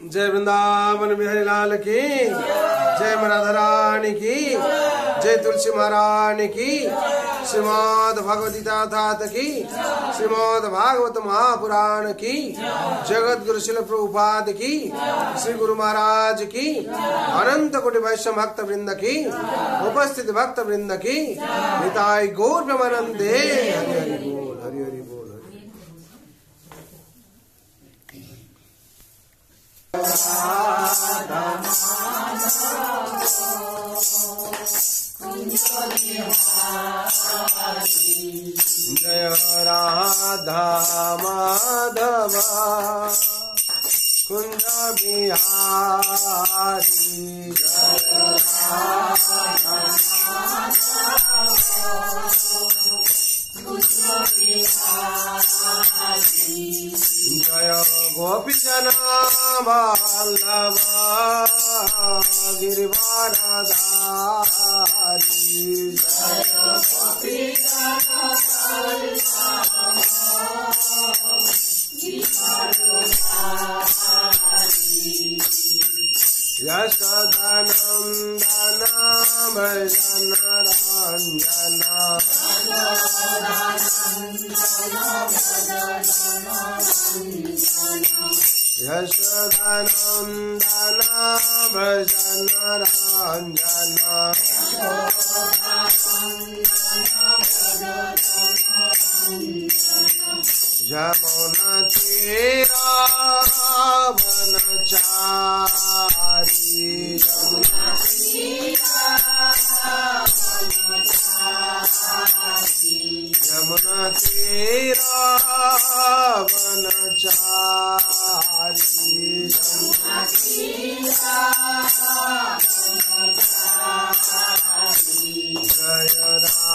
जय वृंदावन बिहारी लाल की जय राधा रानी की जय तुलसी महारानी की श्रीमद् भगवती तात की श्रीमद् भागवत महापुराण की जगत गुरु शिल प्रभुपाद की श्री गुरु महाराज की अनंत कोटि वैष्णव भक्त वृंद की उपस्थित भक्त वृंद की निताई गौर प्रेमानंदे हरि हरि बोल हरि हरि बोल जय राधा माधव कुंज बिहारी जय राधा जय गोपी जना वल्लभ गिरिवारधारी यशोदानंदन भजन रंजन यशोदानंदन भजन रंजन जमुना तीरा वनचारी यमुना तीरा वनचारी जय राधा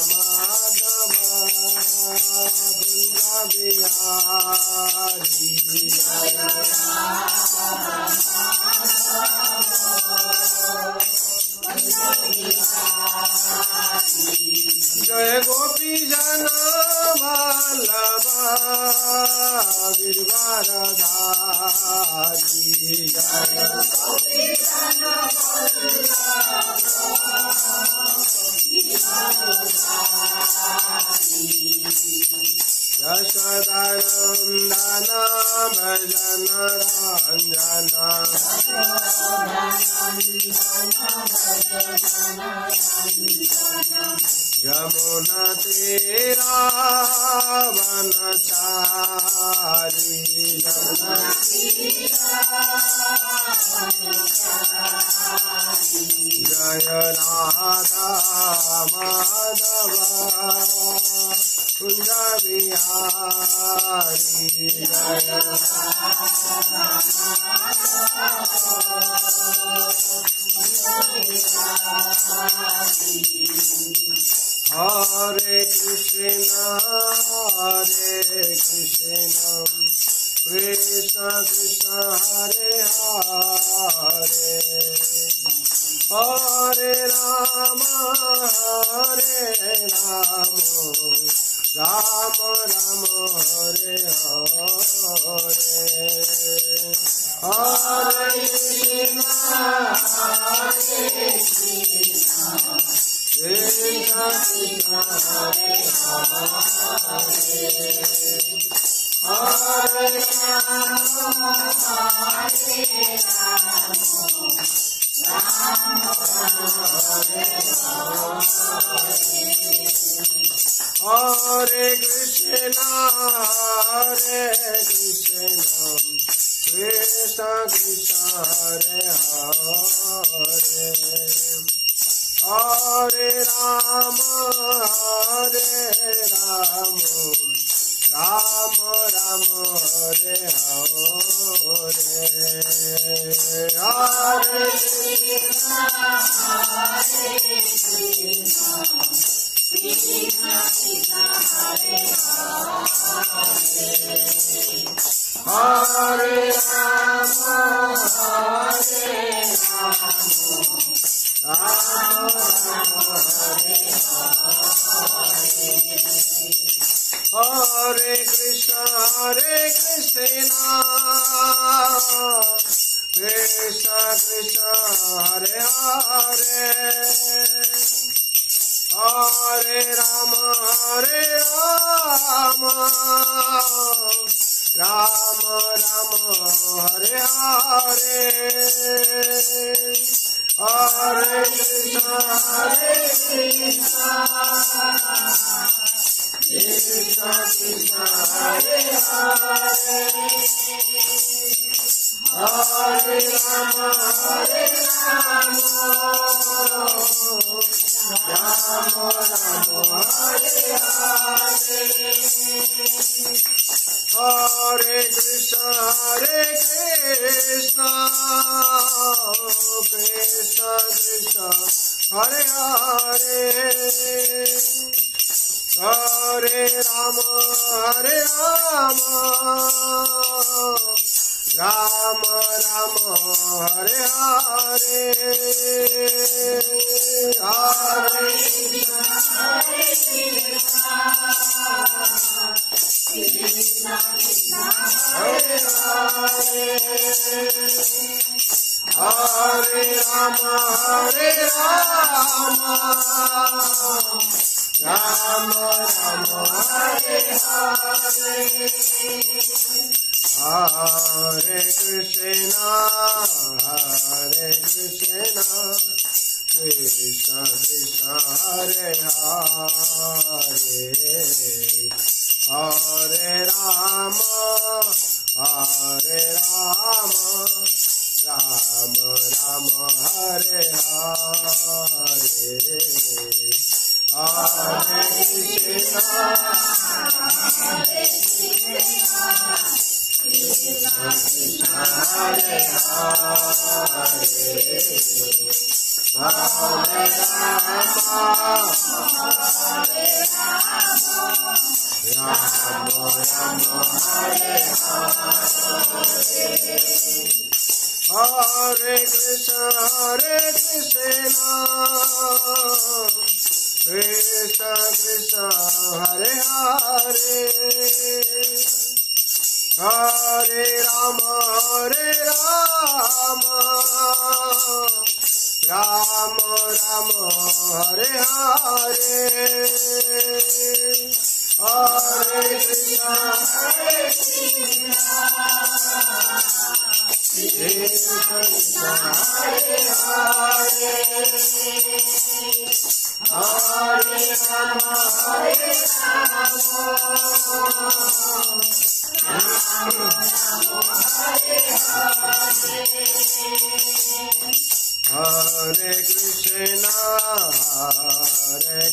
माधव कुंज बिहारी जय गोपी जन वल्लभ गिरिवारधारी यशोदानंदन भजन रंजन यमुना तीरा वनचारी जय राधा माधव कुंज बिहारी जय हरे कृष्ण कृष्ण कृष्ण हरे हरे हरे राम राम राम हरे हरे हरे कृष्ण कृष्ण हरे हरे हरे कृष्ण कृष्ण कृष्ण हरे हरे हरे राम राम राम हरे हरे हरे हरे राम हरे Krishna Hare Krishna, Krishna Krishna, Hare Hare, Hare Rama, Rama Rama, Hare Hare, Hare Krishna, Krishna Krishna, Hare Hare, Hare Rama, Rama Rama, Hare Hare, Hare Krishna, Krishna Krishna, Hare Hare, Hare Rama, Rama Rama, Hare Hare, Hare Krishna, Hare Hare, Hare Rama, Rama Rama, Hare Hare, Hare Krishna, Krishna Krishna, Hare Hare, Hare Rama, Rama Rama, Hare Hare, Hare Krishna, Krishna Krishna, Hare Hare, Hare Rama, Rama Rama, Hare Hare, Hare Krishna, Krishna Krishna, Hare Hare, Hare Rama, Rama Rama, Hare Hare, Hare Krishna, Krishna Krishna, Hare Hare, Hare Rama, Hare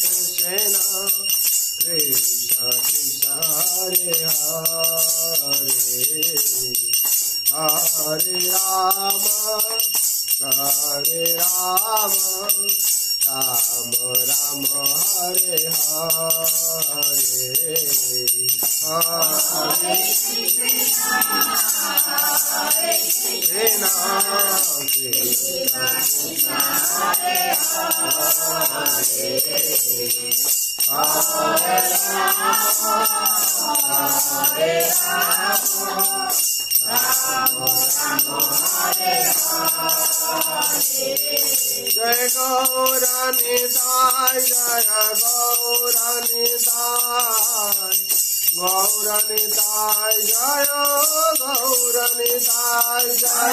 Krishna, Krishna Krishna, Hare Hare, Hare Rama, Rama Rama, Hare Hare, Hare Krishna, Krishna Krishna, Hare Hare, Hare Rama, Rama Rama, Hare Hare, Jai Gauranitai, Jai Gauranitai, Gauranitai, Jai Gauranitai, Jai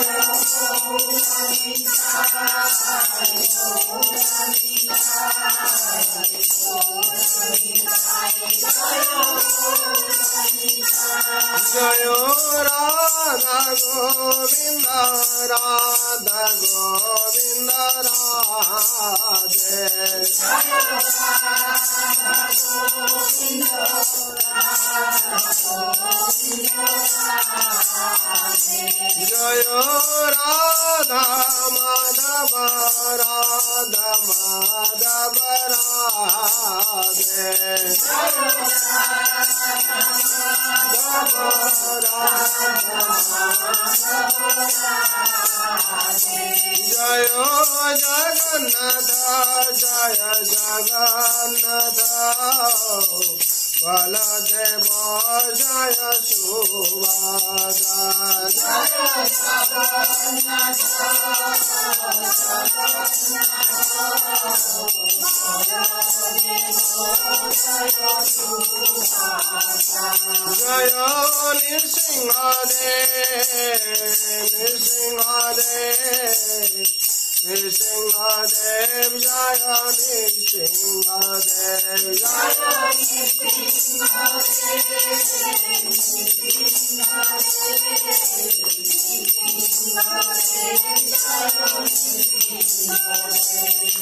Jayo Radha Govinda, Radha Govinda Radhe, Jayo Radha Madhava, Radha Madhava Radhe, Jayo Jagannatha, Jaya Jagannatha, Baldev जय सुभद्रा जय नृसिंहदेव जय नृसिंहदेव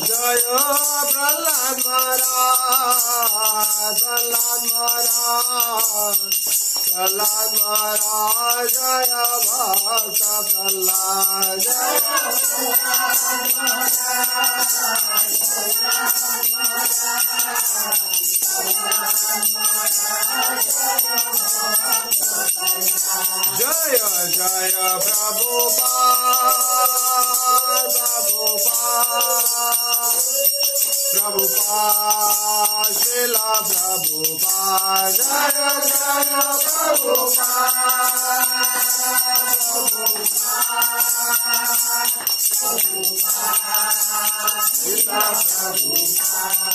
जय प्रहलाद महाराज जय भक्त प्रहलाद जय जय प्रभुपाद शिला प्रभुपाद जय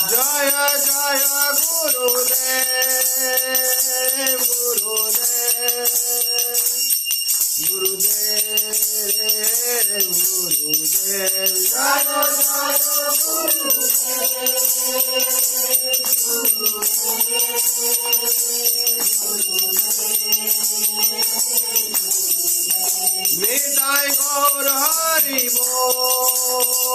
जय जय जय गुरुदेव जय निताय गौर हरि बोल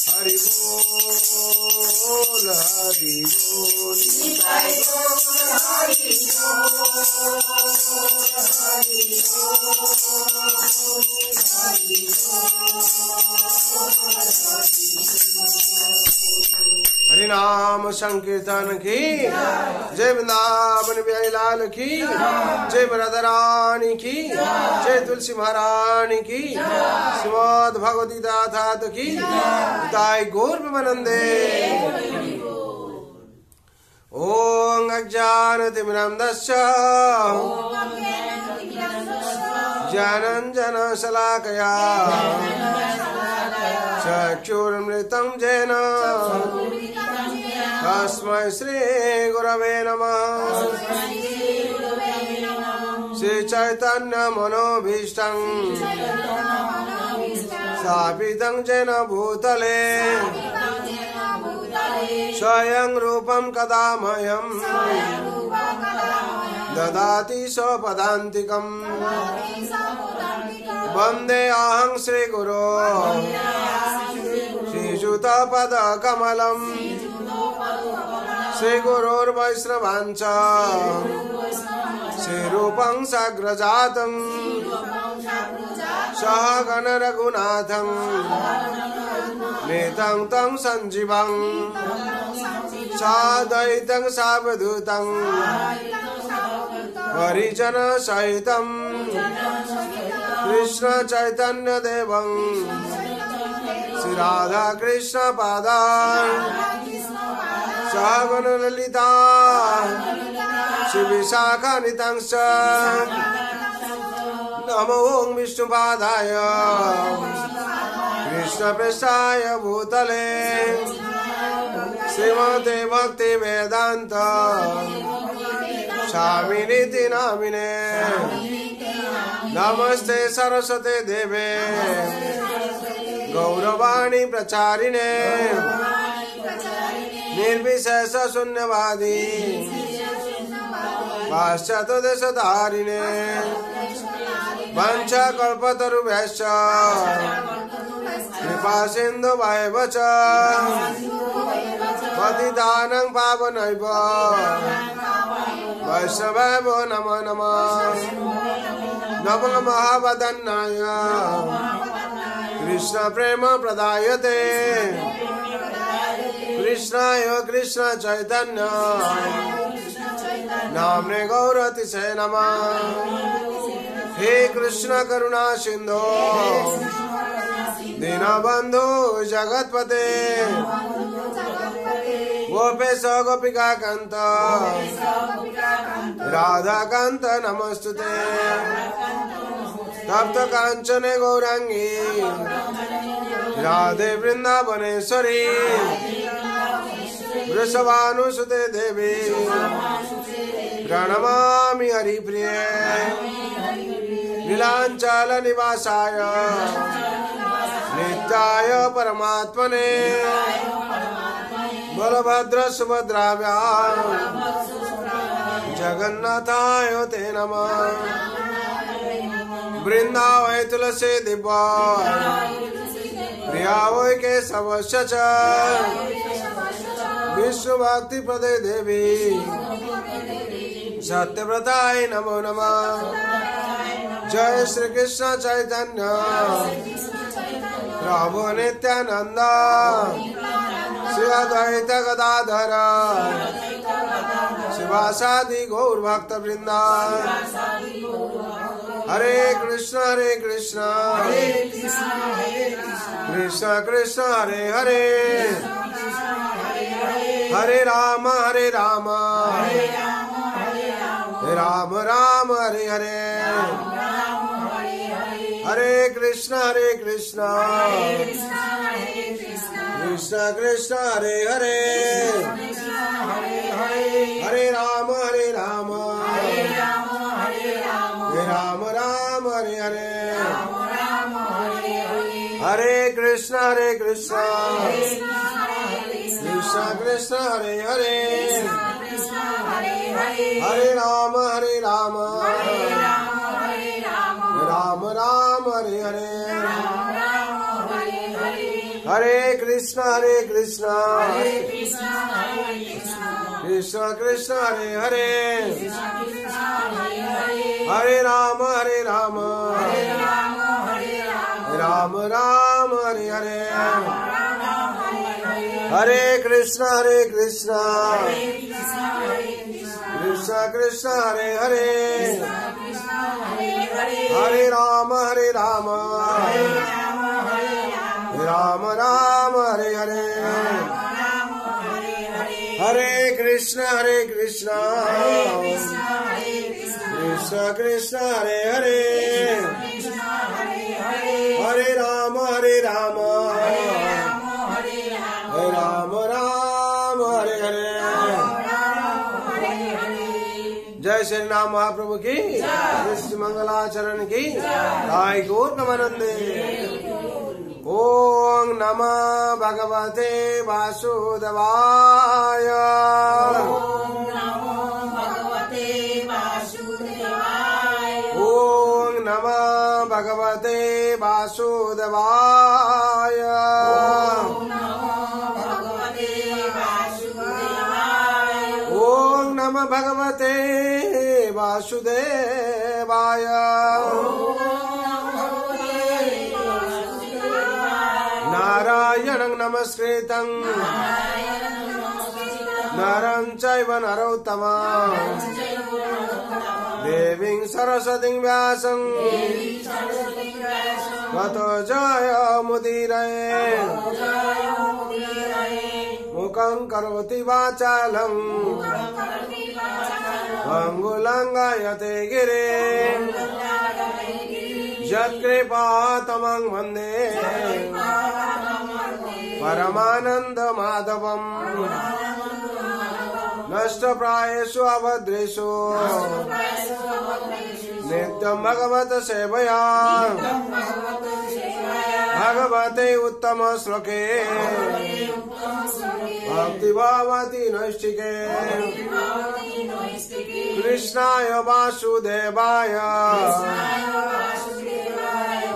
हरि बोल हरि बोल निताय गौर हरि हरि नाम संकीर्तन की जय वृंदावन बिहारी लाल की जय राधा रानी की जय तुलसी महारानी की श्रीमद् भगवती दाथ की ताई गौर प्रेमानंदे ओम अज्ञानतिमिरन्धस्य ज्ञानञ्जन शलाकया चक्षुरुन्मिलितं येन तस्मै श्री गुरवे नमः श्री चैतन्य मनोभीष्टं स्थापितं येन भूतले स्वयं रूपं कदा मह्यं ददाति स्वपदान्तिकम् वन्दे अहं श्रीगुरो श्रीयुतपदकमलम् श्रीगुरोर्वैष्णवांच श्रीरूपं साग्रजातं सहगण रघुनाथं नेतं तं सञ्जीवं साद्वैतं सावधूतं हरिजन सहितं कृष्ण चैतन्य देवं श्री राधा कृष्ण पादान् सहगण ललिता श्री विशाखान्वितांश्च नमो विष्णुपादाय कृष्ण पृष्ठाय भूतले श्रीमते भक्ति वेदांत स्वामिनिति नामिने नमस्ते सरस्वते देवे गौरवाणी प्रचारिणे निर्विशेष शून्यवादी पाश्चात्य देशधारिणे पंचकल्पतरुभ्यश्च कृपा सिन्धुभ्येव च पतितानां पावनेभ्यो वैष्णवेभ्यो नमो नमः नमः महावदन्नाय कृष्ण प्रेम प्रदायते कृष्णाय कृष्ण चैतन्य नाम्ने गौरतिशय नमः हे कृष्ण करुणा सिंधु दीनबंधु जगतपते गोपेश गोपिका कांत राधा कांत नमस्तुते तप्त कांचने गौरांगी राधे वृंदावनेश्वरी वृषभानुसुते देवी प्रणमामि हरिप्रिये नीलांचल निवासाय नित्याय परमात्मने बलभद्र सुभद्राभ्यां जगन्नाथाय ते नमः वृंदावै तुलसी दिव्या प्रिया वै केशवस्य च विष्णु भक्ति प्रदे देवी सत्यव्रताय नमो नमः जय श्री कृष्ण चैतन्य प्रभु नित्यानंद श्री अद्वैत गदाधर शिवासादि गौर भक्त वृंदा हरे कृष्ण कृष्ण कृष्ण हरे हरे हरे राम राम राम हरे हरे हरे कृष्ण कृष्ण कृष्ण हरे हरे हरे राम राम राम हरे हरे हरे कृष्ण कृष्ण कृष्ण हरे हरे हरे राम राम राम हरे हरे हरे कृष्ण कृष्ण कृष्ण हरे हरे हरे राम राम राम हरे हरे हरे कृष्ण कृष्ण कृष्ण हरे हरे हरे राम राम राम हरे हरे हरे कृष्ण कृष्ण कृष्ण हरे हरे हरे राम राम राम हरे हरे जय श्री राम महाप्रभु की श्री मंगलाचरण की राय गौर नमानंदे ओम नमः भगवते वासुदेवाय ओम नमः भगवते वासुदेवाय ओम नमः भगवते वासुदेवाय नारायणं नमस्कृतं नरं चैव नरोत्तमं देवीं सरस्वतीं व्यासं ततो जयमुदीरये मुखं करोति वाचालं अंगुलंगायते गिरिं यत्कृपातमं वन्दे परमानंद माधवम् नष्टप्रायेषु अभद्रेषु नित्यं भगवत सेवया भगवते उत्तम श्लोके भक्ति भवति नैष्ठिके कृष्णाय वासुदेवाय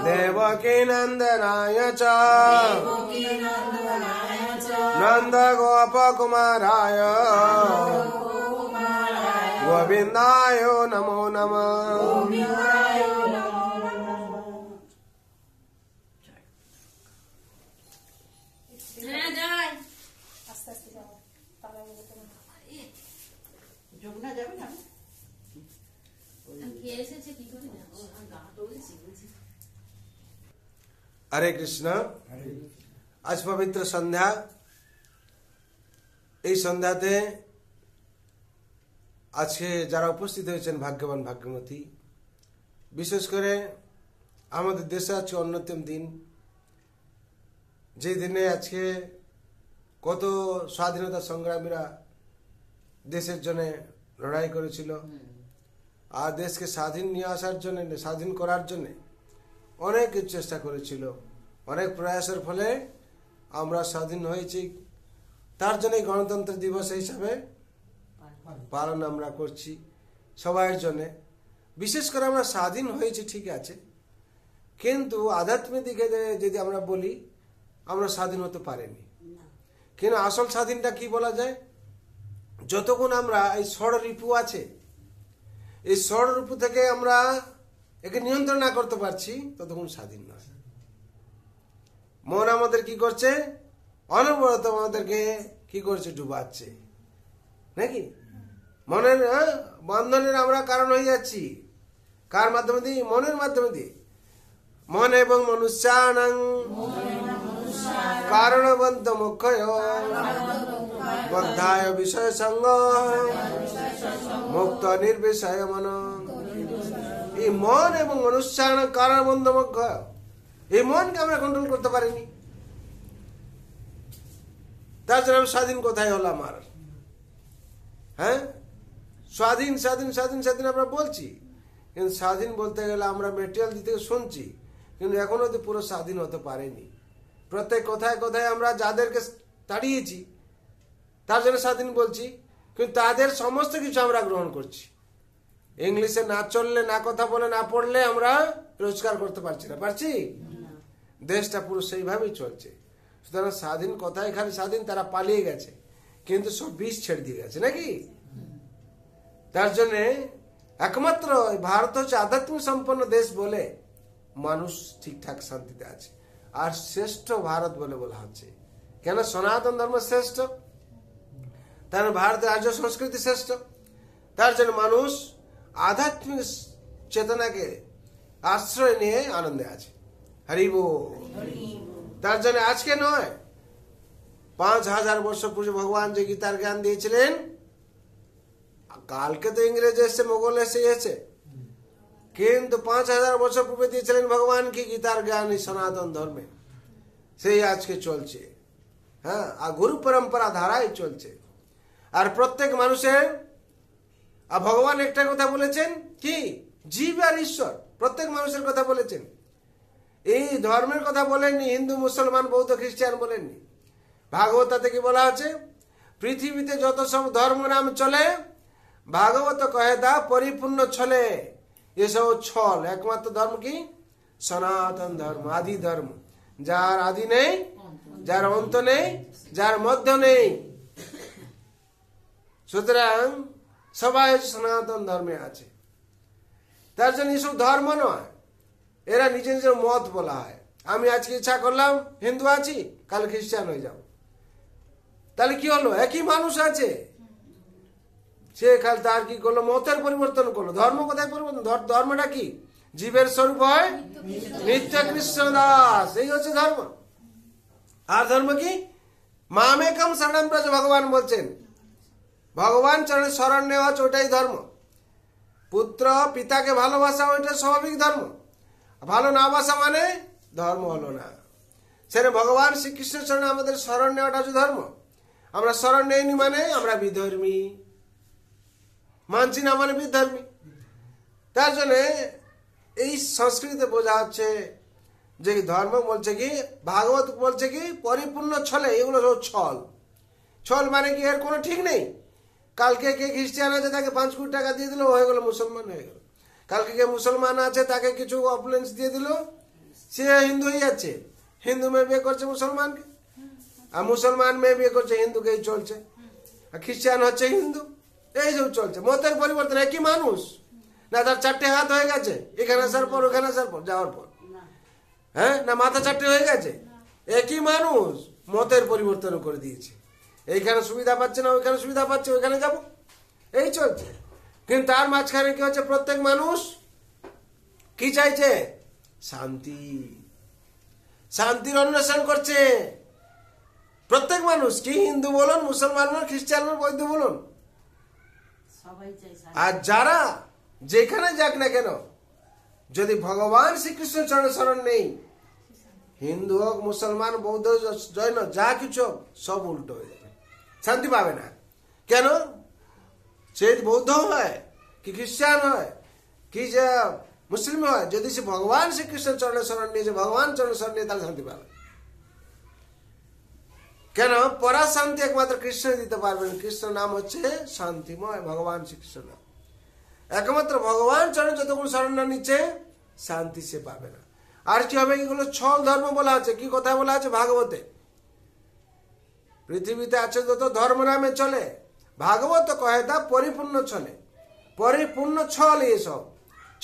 देवकी नंदनाय च नंद गोप कुमाराय गोविंदाय नमो नमः हरे कृष्ण। आज पवित्र संध्या এই সন্ধ্যাতে আজকে যারা উপস্থিত হয়েছেন ভাগ্যবান ভাগ্যবতী, বিশেষ করে আমাদের দেশে আজকে অন্যতম দিন, যে দিনে আজকে কত স্বাধীনতা সংগ্রামীরা দেশের জন্য লড়াই করেছিল, আর দেশকে স্বাধীন নিয়ে আসার জন্য, স্বাধীন করার জন্য অনেক চেষ্টা করেছিল। অনেক প্রয়াসের ফলে আমরা স্বাধীন হয়েছি। তার জন্য গণতন্ত্র দিবস হিসাবে পালন আমরা করছি সবার জন্যে। বিশেষ করে আমরা স্বাধীন হয়েছি ঠিক আছে, কিন্তু আধ্যাত্মিক দিকে যদি আমরা বলি, আমরা স্বাধীন হতে পারিনি। কিন্তু আসল স্বাধীনটা কি বলা যায়, যতক্ষণ আমরা এই ষড় রিপু আছে, এই ষড় রিপু থেকে আমরা একে নিয়ন্ত্রণ না করতে পারছি, ততক্ষণ স্বাধীন নয়। মন আমাদের কি করছে, অনবরত আমাদেরকে কি করছে, ডুবাচ্ছে নাকি? মনের বন্ধনের আমরা কারণ হয়ে যাচ্ছি। কার মাধ্যমে দিয়ে? মনের মাধ্যমে দিয়ে। মন এবং মনুষ্যানাং কারণবন্ত মুখ্য বদ্ধায় বিষয় সঙ্গ মুক্ত নির্বিষয় মন। এই মন এবং মনুষ্যান কারণবন্ধ মুখ্য, এই মনকে আমরা কন্ট্রোল করতে পারিনি। তার জন্য আমি স্বাধীন কোথায় হলো আমার? হ্যাঁ, স্বাধীন স্বাধীন স্বাধীন স্বাধীন আমরা বলছি, কিন্তু স্বাধীন বলতে গেলে আমরা মেটেরিয়াল দিতে শুনছি, কিন্তু এখনো তো পুরো স্বাধীন হতে পারেনি। প্রত্যেক কোথায় কোথায় আমরা যাদেরকে তাড়িয়েছি তার জন্য স্বাধীন বলছি, কিন্তু তাদের সমস্ত কিছু আমরা গ্রহণ করছি। ইংলিশে না চললে, না কথা বলে, না পড়লে আমরা রোজগার করতে পারছি না, পারছি? দেশটা পুরো সেইভাবেই চলছে। সুতরাং স্বাধীন কোথায়? খালি স্বাধীন তারা পালিয়ে গেছে, কিন্তু সব বিষ ছেড়ে দিয়ে গেছে নাকি? তার জন্য একমাত্র ভারত হচ্ছে আধ্যাত্মিক সম্পন্ন দেশ বলে মানুষ ঠিকঠাক শান্তিতে আছে, আর শ্রেষ্ঠ ভারত বলে বলা হচ্ছে। কেন? সনাতন ধর্ম শ্রেষ্ঠ, তার ভারতের আর্য সংস্কৃতি শ্রেষ্ঠ। তার জন্য মানুষ আধ্যাত্মিক চেতনাকে আশ্রয় নিয়ে আনন্দে আছে। হরি বল। তার জন্য আজকে নয়, 5000 বছর পূর্বে ভগবান যে গীতার জ্ঞান দিয়েছিলেন, কালকে তো ইংরেজ এসে, মোগল এসে, কিন্তু 5000 বছর পূর্বে দিয়েছিলেন ভগবান কি গীতার জ্ঞান এই সনাতন ধর্মে, সেই আজকে চলছে। হ্যাঁ, আর গুরু পরম্পরা ধারাই চলছে। আর প্রত্যেক মানুষের, আর ভগবান একটা কথা বলেছেন কি, জীব আর ঈশ্বর, প্রত্যেক মানুষের কথা বলেছেন। এই ধর্মের কথা বলেননি, হিন্দু মুসলমান বৌদ্ধ খ্রিস্টান বলেননি। ভাগবতাতে কি বলা আছে, পৃথিবীতে যত সব ধর্ম নাম চলে, ভাগবত কহে তা পরিপূর্ণ ছলে। এসব ছল, একমাত্র ধর্ম কি? সনাতন ধর্ম, আদি ধর্ম, যার আদি নেই, যার অন্ত নেই, যার মধ্য নেই। সুতরাং সবাই সনাতন ধর্মে আছে। তার জন্য এসব ধর্ম নয়, এরা নিজের নিজের মত বলা হয়। আমি আজকে ইচ্ছা করলাম হিন্দু আছি, কাল খ্রিস্টান হয়ে যাব, তাহলে কি হলো? একই মানুষ আছে, সে কাল তার কি করলো, মতের পরিবর্তন করলো। ধর্ম কোথায় পরিবর্তন? ধর্মটা কি? জীবের স্বরূপ হয় নিত্য কৃষ্ণ দাস, এই হচ্ছে ধর্ম। আর ধর্ম কি? মামেকম শরণম ব্রজ, ভগবান বলছেন। ভগবান চরণে শরণ নেওয়া হচ্ছে, ওটাই ধর্ম। পুত্র পিতাকে ভালোবাসা, ওইটা স্বাভাবিক ধর্ম। ভালো না বাসা মানে ধর্ম হলো না। সেটা ভগবান শ্রীকৃষ্ণের চরণে আমাদের শরণ নেওয়াটা হচ্ছে ধর্ম। আমরা শরণ নেইনি মানে আমরা বিধর্মী, মানছি না মানে বিধর্মী। তার জন্য এই সংস্কৃতিতে বোঝা হচ্ছে যে ধর্ম বলছে কি, ভাগবত বলছে কি পরিপূর্ণ ছলে। এগুলো সব ছল। ছল মানে কি? এর কোনো ঠিক নেই। কালকে কে খ্রিস্টান আছে, তাকে 5 কোটি টাকা দিয়ে দিল, হয়ে গেল মুসলমান হয়ে গেল। কালকে কে মুসলমান আছে, তাকে কিছু অপলেন্স দিয়ে দিল, সে হিন্দু হয়ে যাচ্ছে। হিন্দু মেয়ে বিয়ে করছে মুসলমানকে, আর মুসলমান মেয়ে বিয়ে করছে হিন্দুকে, এই চলছে। আর খ্রিস্টান হচ্ছে হিন্দু, এই সব চলছে। মতের পরিবর্তন, একই মানুষ না, তার 4টে হাত হয়ে গেছে, এখানে আসার পর ওখানে আসার পর যাওয়ার পর, হ্যাঁ না, মাথা 4টে হয়ে গেছে। একই মানুষ মতের পরিবর্তন করে দিয়েছে। এইখানে সুবিধা পাচ্ছে না, ওইখানে সুবিধা পাচ্ছে, ওইখানে যাব, এই চলছে। কিন্তু তার মাঝখানে কি হচ্ছে? প্রত্যেক মানুষ কি চাইছে? শান্তি, শান্তির অন্বেষণ করছে। প্রত্যেক মানুষ, কি হিন্দু বলুন, মুসলমান বলুন, খ্রিস্টান বলুন, বৌদ্ধ বলুন, আর যারা যেখানে যাক না কেন, যদি ভগবান শ্রীকৃষ্ণ চরণে শরণ নেই, হিন্দু হোক, মুসলমান, বৌদ্ধ, জৈন, যা কিছু হোক, সব উল্টো হয়ে যাবে, শান্তি পাবে না। কেন? সে বৌদ্ধ হয় কি খ্রিস্টান হয় কি যে মুসলিম হয়, যদি সে ভগবান শ্রীকৃষ্ণ চরণে শরণ নিয়েছে, ভগবান চরণে শরণ নিয়ে, তাহলে শান্তি পাবে। কেন? পরা শান্তি একমাত্র কৃষ্ণ দিতে পারবেন। কৃষ্ণ নাম হচ্ছে শান্তিময়, ভগবান শ্রীকৃষ্ণ নাম। একমাত্র ভগবান চরণ যতক্ষণ শরণ না নিচ্ছে, শান্তি সে পাবে না। আর কি হবে? এগুলো ছল ধর্ম বলা আছে। কি কথা বলা আছে ভাগবতে? পৃথিবীতে আছে যত ধর্ম নামে চলে, ভাগবত কহে তা পরিপূর্ণ চলে। পরিপূর্ণ ছল এসব।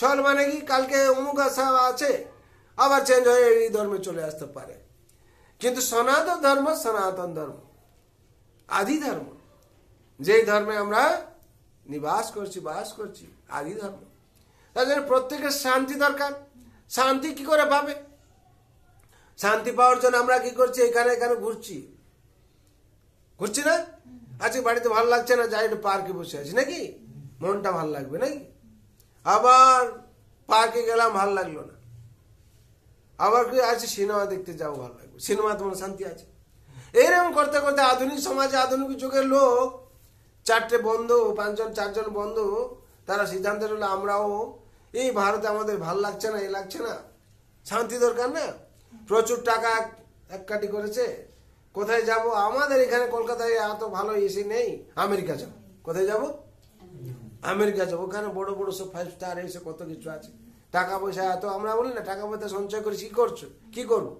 ছল মানে কি? কালকে অমুক আছে, আবার চেঞ্জ হয়ে এই ধর্মে চলে আসতে পারে। কিন্তু সনাতন ধর্ম, সনাতন ধর্ম, আদি ধর্ম, যেই ধর্মে আমরা নিবাস করছি, বাস করছি, আদি ধর্ম। তার জন্য প্রত্যেকের শান্তি দরকার। শান্তি কি করে পাবে? শান্তি পাওয়ার জন্য আমরা কি করছি? এখানে এখানে ঘুরছি না? আজকে বাড়িতে ভালো লাগছে না, যাই একটু পার্কে বসে আছি, নাকি? মনটা ভালো লাগবে নাকি? আবার পার্কে গেলাম, ভালো লাগলো না, আবার কি আছে সিনেমা দেখতে যাও, ভালো লাগবে, সিনেমা তোমার শান্তি আছে। এইরকম করতে করতে আধুনিক সমাজে, আধুনিক যুগের লোক, 4টে বন্ধু, 5জন 4জন বন্ধু, তারা সিদ্ধান্ত নিল আমরাও এই ভারতে আমাদের ভালো লাগছে না, এই লাগছে না, শান্তি দরকার না। প্রচুর টাকা এক কাটি করেছে, কোথায় যাব? আমাদের এখানে কলকাতায় এত ভালো এসি নেই, আমেরিকা যাব। কোথায় যাব? আমেরিকা যাব। ওখানে বড় বড় সব 5 স্টার এসে কত কিছু আছে, টাকা পয়সা এত। আমরা বলি না টাকা পয়সা সঞ্চয় করেছি, কি করছো? কি করবো?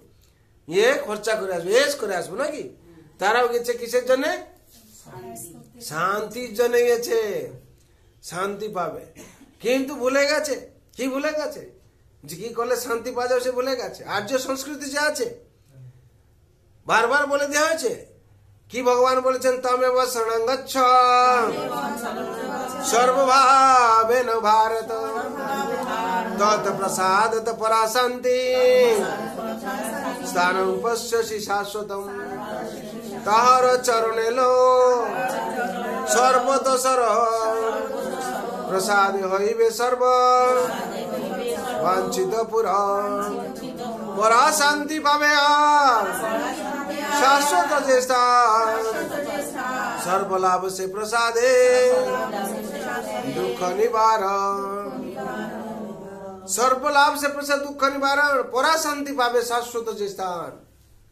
খরচা করে আসবো, করে আসবো, নাকি? তারাও গেছে কিসের জন্য? শান্তির জন্য গেছে, শান্তি পাবে। কিন্তু ভুলে গেছে, কি ভুলে গেছে? যে কি করলে শান্তি পাওয়া যাবে সে ভুলে গেছে। আর্য সংস্কৃতি যা আছে বারবার বলে দেওয়া হয়েছে। কি ভগবান বলেছেন? তমেব শরণং গচ্ছ সর্বভাবেন ভারত তত প্রসাদত পরা শান্তি স্থানং পশ্যসি শাশ্বতম। তাহার চরণে লো সর্বদোষর প্রসাদ হইবে সর্ব বাঞ্ছিত পুরা। পরা শান্তি পাবে আর শাশ্বত যে স্থান, সর্বলাভ সে প্রসাদে দুঃখ নিবারণ। সর্বলাভ সে প্রসাদ, দুঃখ নিবারণ। পরা শান্তি পাবে শাশ্বত যে স্থান।